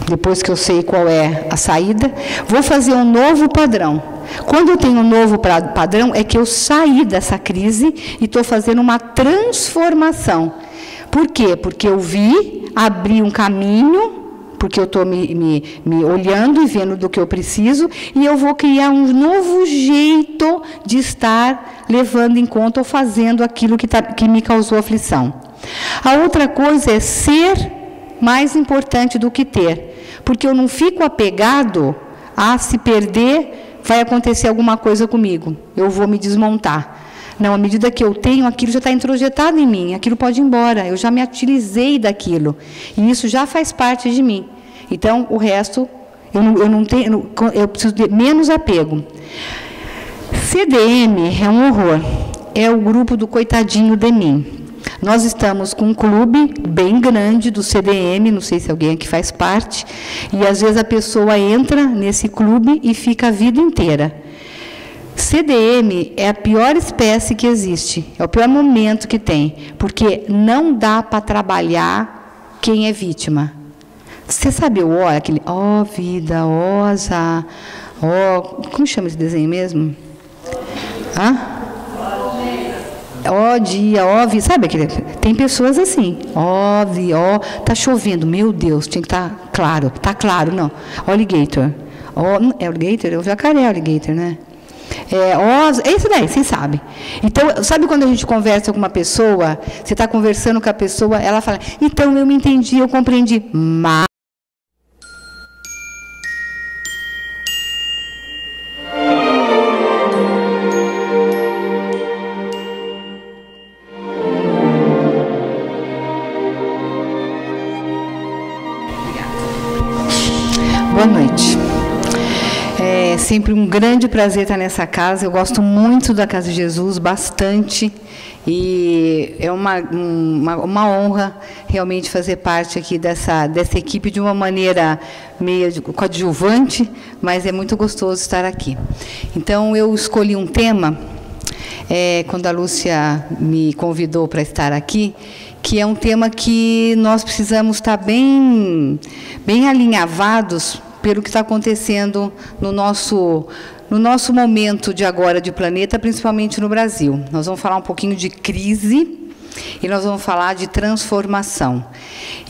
depois que eu sei qual é a saída, vou fazer um novo padrão. Quando eu tenho um novo padrão, é que eu saí dessa crise e estou fazendo uma transformação. Por quê? Porque eu vi, abri um caminho, porque eu estou me olhando e vendo do que eu preciso, e eu vou criar um novo jeito de estar levando em conta ou fazendo aquilo que me causou aflição. A outra coisa é ser mais importante do que ter, porque eu não fico apegado a se perder, vai acontecer alguma coisa comigo, eu vou me desmontar. Não, à medida que eu tenho, aquilo já está introjetado em mim, aquilo pode ir embora, eu já me utilizei daquilo, e isso já faz parte de mim. Então, o resto, eu preciso de menos apego. CDM é um horror, é o grupo do coitadinho de mim. Nós estamos com um clube bem grande do CDM, não sei se alguém aqui faz parte, e às vezes a pessoa entra nesse clube e fica a vida inteira. CDM é a pior espécie que existe, é o pior momento que tem, porque não dá para trabalhar quem é vítima. Você sabe o ó, aquele ó vida, ó azar, ó, como chama esse desenho mesmo? Hã? Ó dia, ó vida, sabe aquele? Tem pessoas assim, ó vida, ó, tá chovendo, meu Deus, tinha que estar claro, tá claro, não, alligator, ó, é alligator? É o jacaré alligator, né? É esse daí, vocês sabem. Então, sabe quando a gente conversa com uma pessoa, você está conversando com a pessoa, ela fala, então eu me entendi, eu compreendi, mas... Boa noite. É sempre um grande prazer estar nessa casa. Eu gosto muito da Casa de Jesus, bastante. E é uma honra realmente fazer parte aqui dessa equipe de uma maneira meio coadjuvante, mas é muito gostoso estar aqui. Então, eu escolhi um tema, quando a Lúcia me convidou para estar aqui, que é um tema que nós precisamos estar bem alinhavados pelo que está acontecendo no nosso momento de agora de planeta, principalmente no Brasil. Nós vamos falar um pouquinho de crise e nós vamos falar de transformação.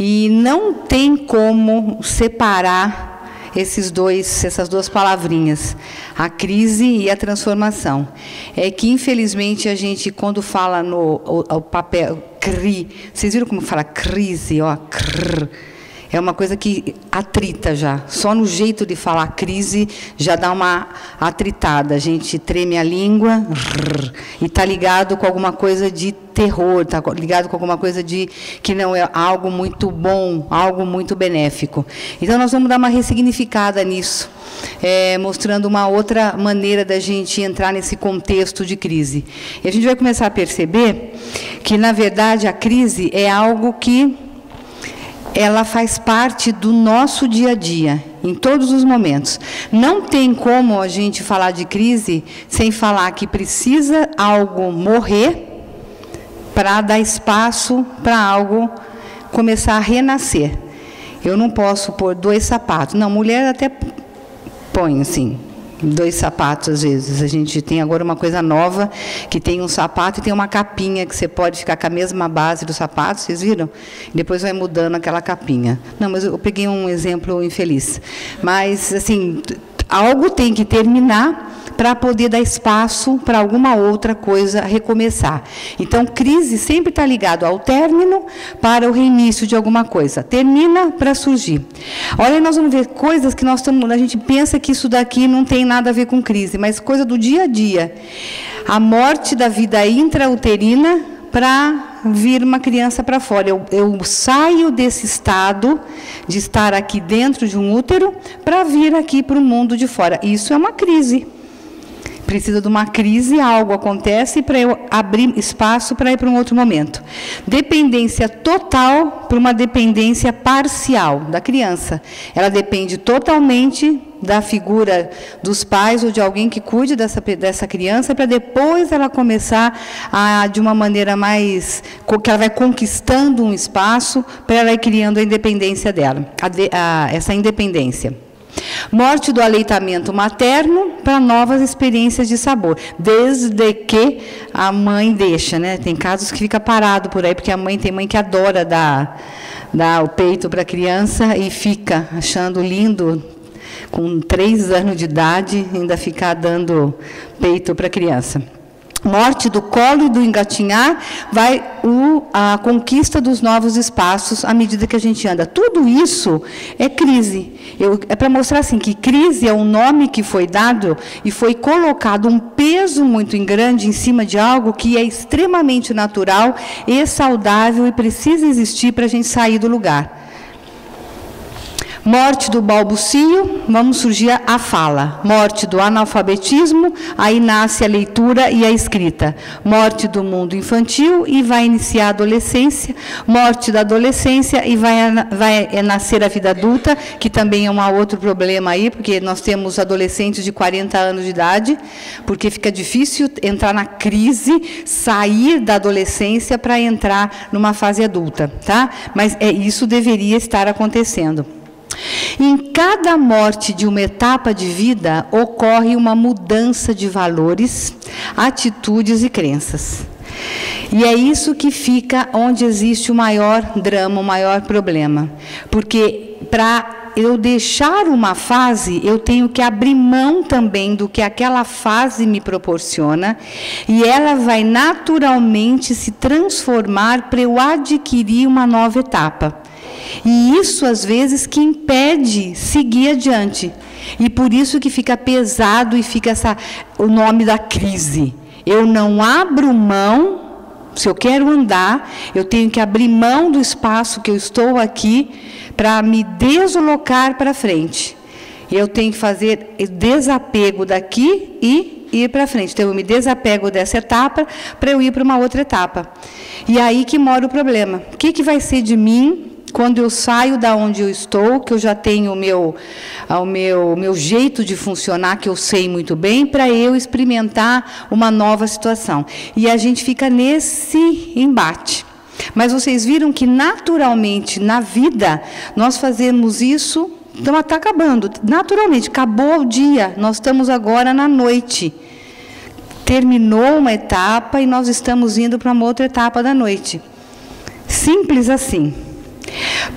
E não tem como separar essas duas palavrinhas, a crise e a transformação. É que, infelizmente, a gente, quando fala o papel CRI, vocês viram como fala crise, ó, crrr, é uma coisa que atrita já. Só no jeito de falar crise já dá uma atritada. A gente treme a língua e está ligado com alguma coisa de terror, está ligado com alguma coisa que não é algo muito bom, algo muito benéfico. Então, nós vamos dar uma ressignificada nisso, mostrando uma outra maneira da gente entrar nesse contexto de crise. E a gente vai começar a perceber que, na verdade, a crise é algo que ela faz parte do nosso dia a dia, em todos os momentos. Não tem como a gente falar de crise sem falar que precisa algo morrer para dar espaço para algo começar a renascer. Eu não posso pôr 2 sapatos. Não, mulher até põe assim, 2 sapatos às vezes. A gente tem agora uma coisa nova, que tem um sapato e tem uma capinha, que você pode ficar com a mesma base do sapato, vocês viram? Depois vai mudando aquela capinha. Não, mas eu peguei um exemplo infeliz. Mas, assim, algo tem que terminar para poder dar espaço para alguma outra coisa recomeçar. Então, crise sempre está ligado ao término para o reinício de alguma coisa. Termina para surgir. Olha, nós vamos ver coisas que a gente pensa que isso daqui não tem nada a ver com crise, mas coisa do dia a dia. A morte da vida intrauterina para vir uma criança para fora. Eu saio desse estado de estar aqui dentro de um útero para vir aqui para o mundo de fora. Isso é uma crise. Precisa de uma crise, algo acontece para eu abrir espaço para ir para um outro momento. Dependência total para uma dependência parcial da criança. Ela depende totalmente da figura dos pais ou de alguém que cuide dessa criança, para depois ela começar de uma maneira mais, que ela vai conquistando um espaço, para ela ir criando a independência dela, essa independência. Morte do aleitamento materno para novas experiências de sabor, desde que a mãe deixa, né? Tem casos que fica parado por aí, porque tem mãe que adora dar o peito para a criança e fica achando lindo, com 3 anos de idade, ainda ficar dando peito para a criança. Morte do colo e do engatinhar, vai a conquista dos novos espaços à medida que a gente anda. Tudo isso é crise. É para mostrar assim, que crise é um nome que foi dado e foi colocado um peso muito grande em cima de algo que é extremamente natural e saudável e precisa existir para a gente sair do lugar. Morte do balbucio, vamos surgir a fala. Morte do analfabetismo, aí nasce a leitura e a escrita. Morte do mundo infantil e vai iniciar a adolescência. Morte da adolescência e vai nascer a vida adulta, que também é um outro problema aí, porque nós temos adolescentes de 40 anos de idade, porque fica difícil entrar na crise, sair da adolescência para entrar numa fase adulta, tá? Mas isso deveria estar acontecendo. Em cada morte de uma etapa de vida, ocorre uma mudança de valores, atitudes e crenças. E é isso que fica onde existe o maior drama, o maior problema. Porque para eu deixar uma fase, eu tenho que abrir mão também do que aquela fase me proporciona, e ela vai naturalmente se transformar para eu adquirir uma nova etapa. E isso, às vezes, que impede seguir adiante. E por isso que fica pesado e fica o nome da crise. Eu não abro mão, se eu quero andar, eu tenho que abrir mão do espaço que eu estou aqui para me deslocar para frente. Eu tenho que fazer desapego daqui e ir para frente. Então, eu me desapego dessa etapa para eu ir para uma outra etapa. E aí que mora o problema. O que vai ser de mim quando eu saio da onde eu estou, que eu já tenho o meu jeito de funcionar, que eu sei muito bem, para eu experimentar uma nova situação. E a gente fica nesse embate. Mas vocês viram que, naturalmente, na vida, nós fazemos isso, então está acabando. Naturalmente, acabou o dia, nós estamos agora na noite. Terminou uma etapa e nós estamos indo para uma outra etapa da noite. Simples assim.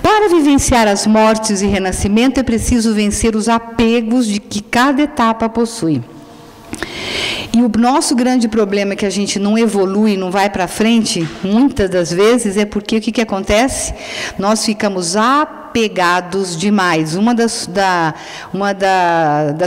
Para vivenciar as mortes e renascimento, é preciso vencer os apegos de que cada etapa possui. E o nosso grande problema é que a gente não evolui, não vai para frente, muitas das vezes, é porque o que acontece? Nós ficamos apegados demais. Uma das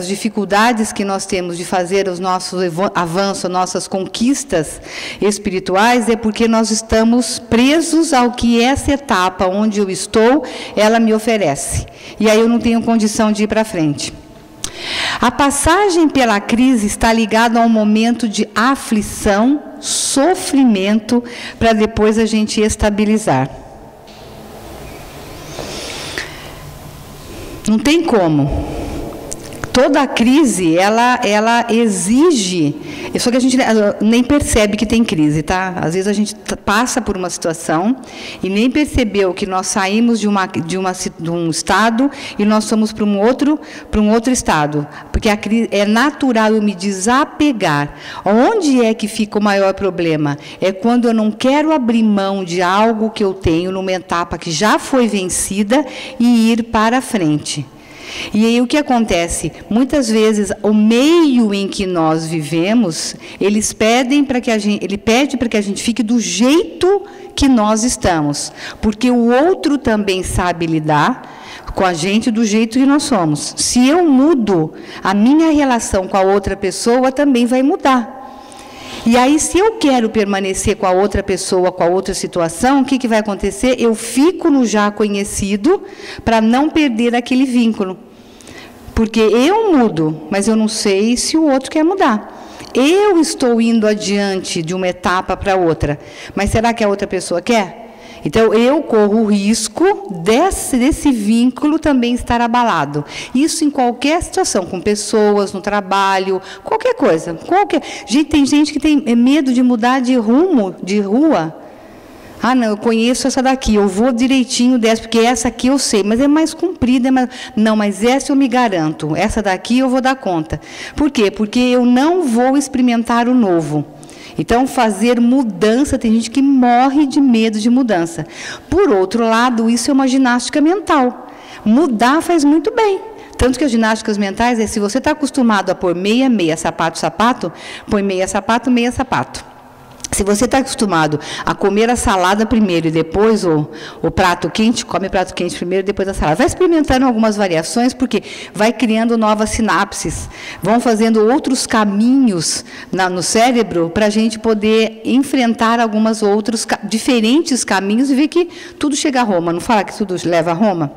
dificuldades que nós temos de fazer os nossos avanços, nossas conquistas espirituais, é porque nós estamos presos ao que essa etapa onde eu estou, ela me oferece. E aí eu não tenho condição de ir para frente. A passagem pela crise está ligada a um momento de aflição, sofrimento, para depois a gente estabilizar. Não tem como. Toda a crise, ela exige, só que a gente nem percebe que tem crise, tá? Às vezes a gente passa por uma situação e nem percebeu que nós saímos de um estado e nós somos para um outro estado, porque a crise, é natural eu me desapegar. Onde é que fica o maior problema? É quando eu não quero abrir mão de algo que eu tenho numa etapa que já foi vencida e ir para frente. E aí o que acontece? Muitas vezes o meio em que nós vivemos, ele pede para que a gente fique do jeito que nós estamos, porque o outro também sabe lidar com a gente do jeito que nós somos. Se eu mudo, a minha relação com a outra pessoa também vai mudar. E aí, se eu quero permanecer com a outra pessoa, com a outra situação, o que vai acontecer? Eu fico no já conhecido para não perder aquele vínculo. Porque eu mudo, mas eu não sei se o outro quer mudar. Eu estou indo adiante de uma etapa para outra, mas será que a outra pessoa quer? Então, eu corro o risco desse vínculo também estar abalado. Isso em qualquer situação, com pessoas, no trabalho, qualquer coisa. Gente, tem gente que tem medo de mudar de rumo, de rua. Ah, não, eu conheço essa daqui, eu vou direitinho dessa, porque essa aqui eu sei, mas é mais comprida. Não, mas essa eu me garanto, essa daqui eu vou dar conta. Por quê? Porque eu não vou experimentar o novo. Então, fazer mudança, tem gente que morre de medo de mudança. Por outro lado, isso é uma ginástica mental. Mudar faz muito bem. Tanto que as ginásticas mentais é, se você está acostumado a pôr meia, meia, sapato, sapato, põe meia, sapato, meia, sapato. Se você está acostumado a comer a salada primeiro e depois o prato quente, come o prato quente primeiro e depois a salada. Vai experimentando algumas variações, porque vai criando novas sinapses, vão fazendo outros caminhos no cérebro para a gente poder enfrentar algumas outros diferentes caminhos e ver que tudo chega a Roma. Não fala que tudo leva a Roma?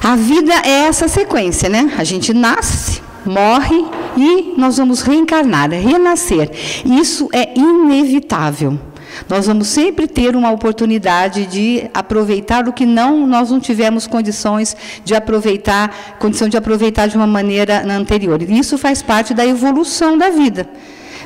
A vida é essa sequência, né? A gente nasce, morre e nós vamos reencarnar, renascer. Isso é inevitável. Nós vamos sempre ter uma oportunidade de aproveitar o que nós não tivemos condições de aproveitar de uma maneira anterior. E isso faz parte da evolução da vida.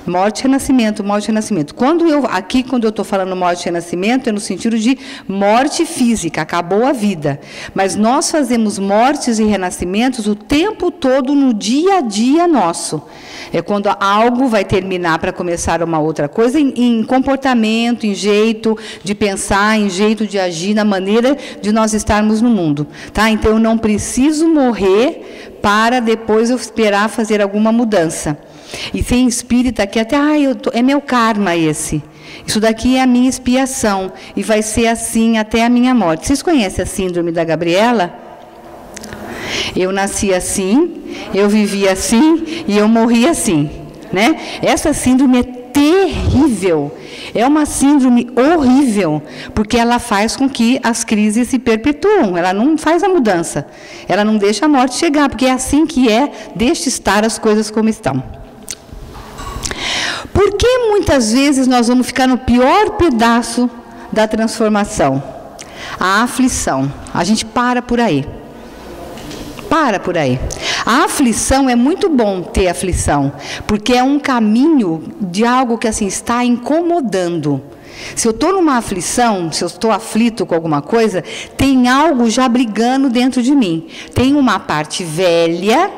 Morte e renascimento, morte e renascimento. Quando eu estou falando morte e renascimento, é no sentido de morte física, acabou a vida. Mas nós fazemos mortes e renascimentos o tempo todo no dia a dia nosso. É quando algo vai terminar para começar uma outra coisa, em comportamento, em jeito de pensar, em jeito de agir, na maneira de nós estarmos no mundo. Tá? Então, eu não preciso morrer para depois eu esperar fazer alguma mudança. E tem espírita que até, é meu karma esse. Isso daqui é a minha expiação. E vai ser assim até a minha morte. Vocês conhecem a síndrome da Gabriela? Eu nasci assim, eu vivi assim e eu morri assim. Né? Essa síndrome é terrível. É uma síndrome horrível, porque ela faz com que as crises se perpetuam. Ela não faz a mudança. Ela não deixa a morte chegar, porque é assim que é, deixa estar as coisas como estão. Por que muitas vezes nós vamos ficar no pior pedaço da transformação? A aflição. A gente para por aí. Para por aí. A aflição, é muito bom ter aflição, porque é um caminho de algo que assim está incomodando. Se eu estou numa aflição, se eu estou aflito com alguma coisa, tem algo já brigando dentro de mim. Tem uma parte velha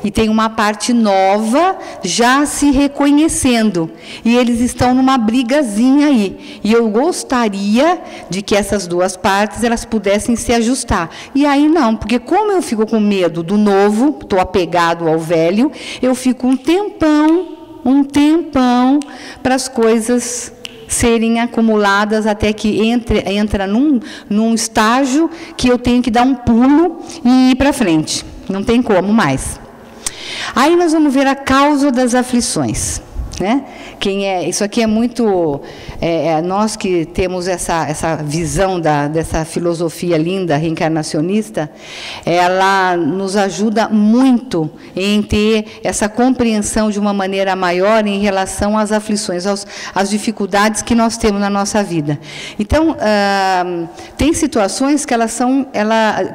e tem uma parte nova já se reconhecendo. E eles estão numa brigazinha aí. E eu gostaria de que essas duas partes elas pudessem se ajustar. E aí não, porque como eu fico com medo do novo, estou apegado ao velho, eu fico um tempão para as coisas serem acumuladas até que entra num estágio que eu tenho que dar um pulo e ir para frente. Não tem como mais. Aí nós vamos ver a causa das aflições. Né? Isso aqui é muito... nós que temos essa visão dessa filosofia linda, reencarnacionista, ela nos ajuda muito em ter essa compreensão de uma maneira maior em relação às aflições, às dificuldades que nós temos na nossa vida. Então, tem situações que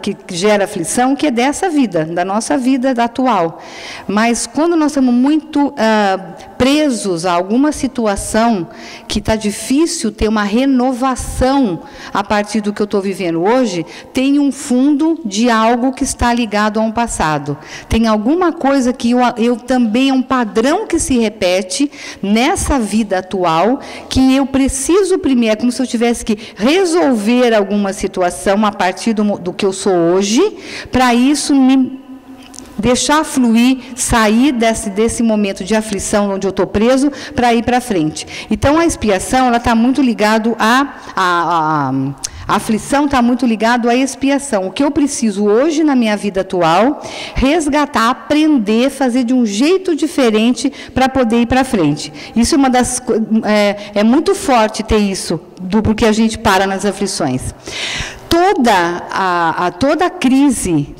que gera aflição, que é dessa vida, da nossa vida atual. Mas quando nós estamos muito presos a alguma situação que está difícil ter uma renovação a partir do que eu estou vivendo hoje, tem um fundo de algo que está ligado a um passado. Tem alguma coisa que eu também, é um padrão que se repete nessa vida atual, que eu preciso primeiro, é como se eu tivesse que resolver alguma situação a partir do que eu sou hoje, para isso me deixar fluir, sair desse momento de aflição onde eu estou preso, para ir para frente. Então, a expiação, ela está muito ligado a aflição está muito ligado à expiação. O que eu preciso hoje, na minha vida atual, resgatar, aprender, fazer de um jeito diferente para poder ir para frente. Isso é uma das... É muito forte ter isso, porque a gente para nas aflições.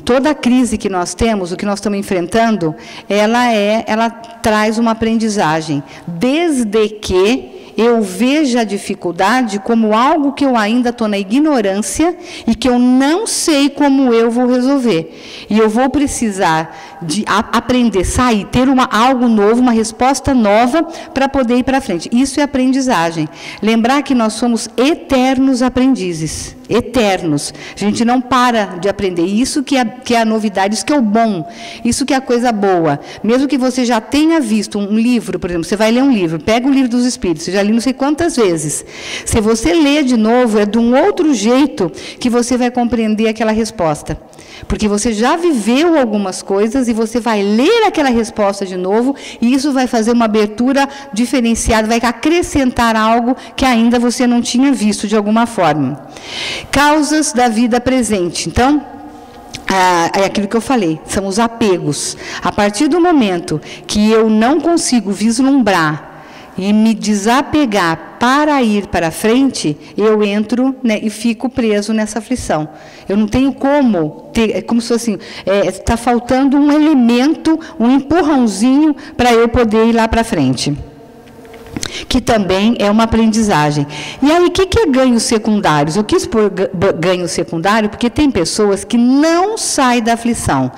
Toda crise que nós temos, o que nós estamos enfrentando, ela traz uma aprendizagem, desde que eu veja a dificuldade como algo que eu ainda estou na ignorância e que eu não sei como eu vou resolver. E eu vou precisar de aprender, sair, ter algo novo, uma resposta nova para poder ir para frente. Isso é aprendizagem. Lembrar que nós somos eternos aprendizes. Eternos. A gente não para de aprender. Isso que é a novidade, isso que é o bom, isso que é a coisa boa. Mesmo que você já tenha visto um livro, por exemplo, você vai ler um livro, pega o livro dos Espíritos, você já li não sei quantas vezes. Se você ler de novo, é de um outro jeito que você vai compreender aquela resposta. Porque você já viveu algumas coisas e você vai ler aquela resposta de novo e isso vai fazer uma abertura diferenciada, vai acrescentar algo que ainda você não tinha visto de alguma forma. Causas da vida presente. Então, é aquilo que eu falei, são os apegos. A partir do momento que eu não consigo vislumbrar e me desapegar para ir para frente, eu entro, né, e fico preso nessa aflição. Eu não tenho como ter, é como se fosse assim, está faltando um elemento, um empurrãozinho para eu poder ir lá para frente. Que também é uma aprendizagem. E aí, o que é ganhos secundários? Eu quis pôr ganho secundário porque tem pessoas que não saem da aflição,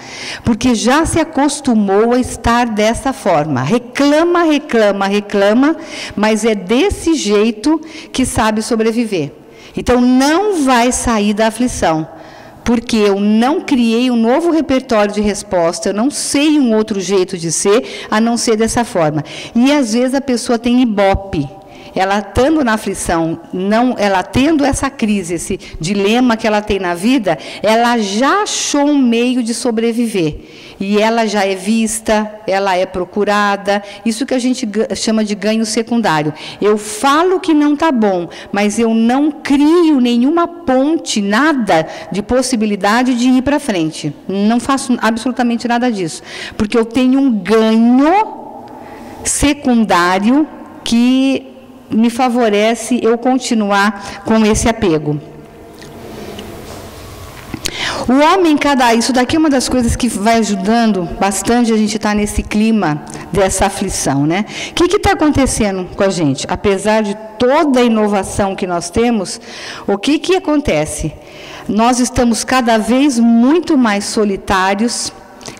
porque já se acostumou a estar dessa forma. Reclama, reclama, reclama, mas é desse jeito que sabe sobreviver. Então, não vai sair da aflição. Porque eu não criei um novo repertório de resposta, eu não sei um outro jeito de ser, a não ser dessa forma. E, às vezes, a pessoa tem ibope. Ela estando na aflição, ela tendo essa crise, esse dilema que ela tem na vida, ela já achou um meio de sobreviver. E ela já é vista, ela é procurada, isso que a gente chama de ganho secundário. Eu falo que não está bom, mas eu não crio nenhuma ponte, nada de possibilidade de ir para frente. Não faço absolutamente nada disso, porque eu tenho um ganho secundário que me favorece eu continuar com esse apego. O homem isso daqui é uma das coisas que vai ajudando bastante a gente estar nesse clima dessa aflição, né? O que está acontecendo com a gente? Apesar de toda a inovação que nós temos, o que acontece? Nós estamos cada vez muito mais solitários,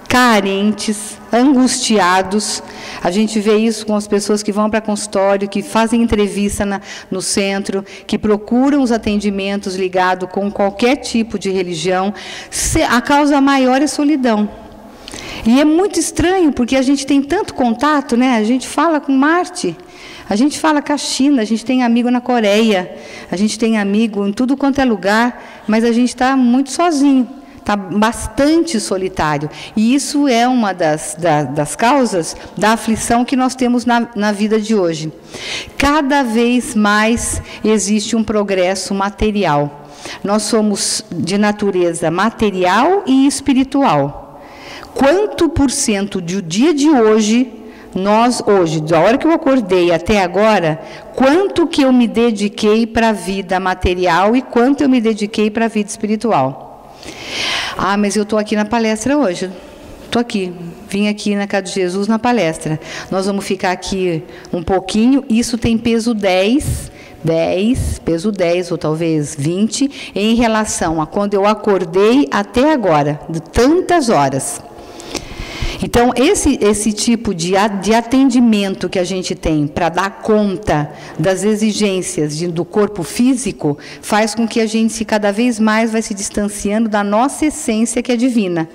carentes, angustiados. A gente vê isso com as pessoas que vão para consultório, que fazem entrevista no centro, que procuram os atendimentos ligados com qualquer tipo de religião. A causa maior é solidão. E é muito estranho, porque a gente tem tanto contato, né? A gente fala com Marte, a gente fala com a China, a gente tem amigo na Coreia, a gente tem amigo em tudo quanto é lugar, mas a gente está muito sozinho. Está bastante solitário. E isso é uma das causas da aflição que nós temos na vida de hoje. Cada vez mais existe um progresso material. Nós somos de natureza material e espiritual. Quanto por cento do dia de hoje, hoje, da hora que eu acordei até agora, quanto que eu me dediquei para a vida material e quanto eu me dediquei para a vida espiritual? Ah, mas eu estou aqui na palestra hoje. Estou aqui. Vim aqui na casa de Jesus na palestra. Nós vamos ficar aqui um pouquinho. Isso tem peso 10, peso 10 ou talvez 20, em relação a quando eu acordei até agora, de tantas horas. Então, esse tipo de atendimento que a gente tem para dar conta das exigências do corpo físico faz com que a gente cada vez mais vai se distanciando da nossa essência que é divina.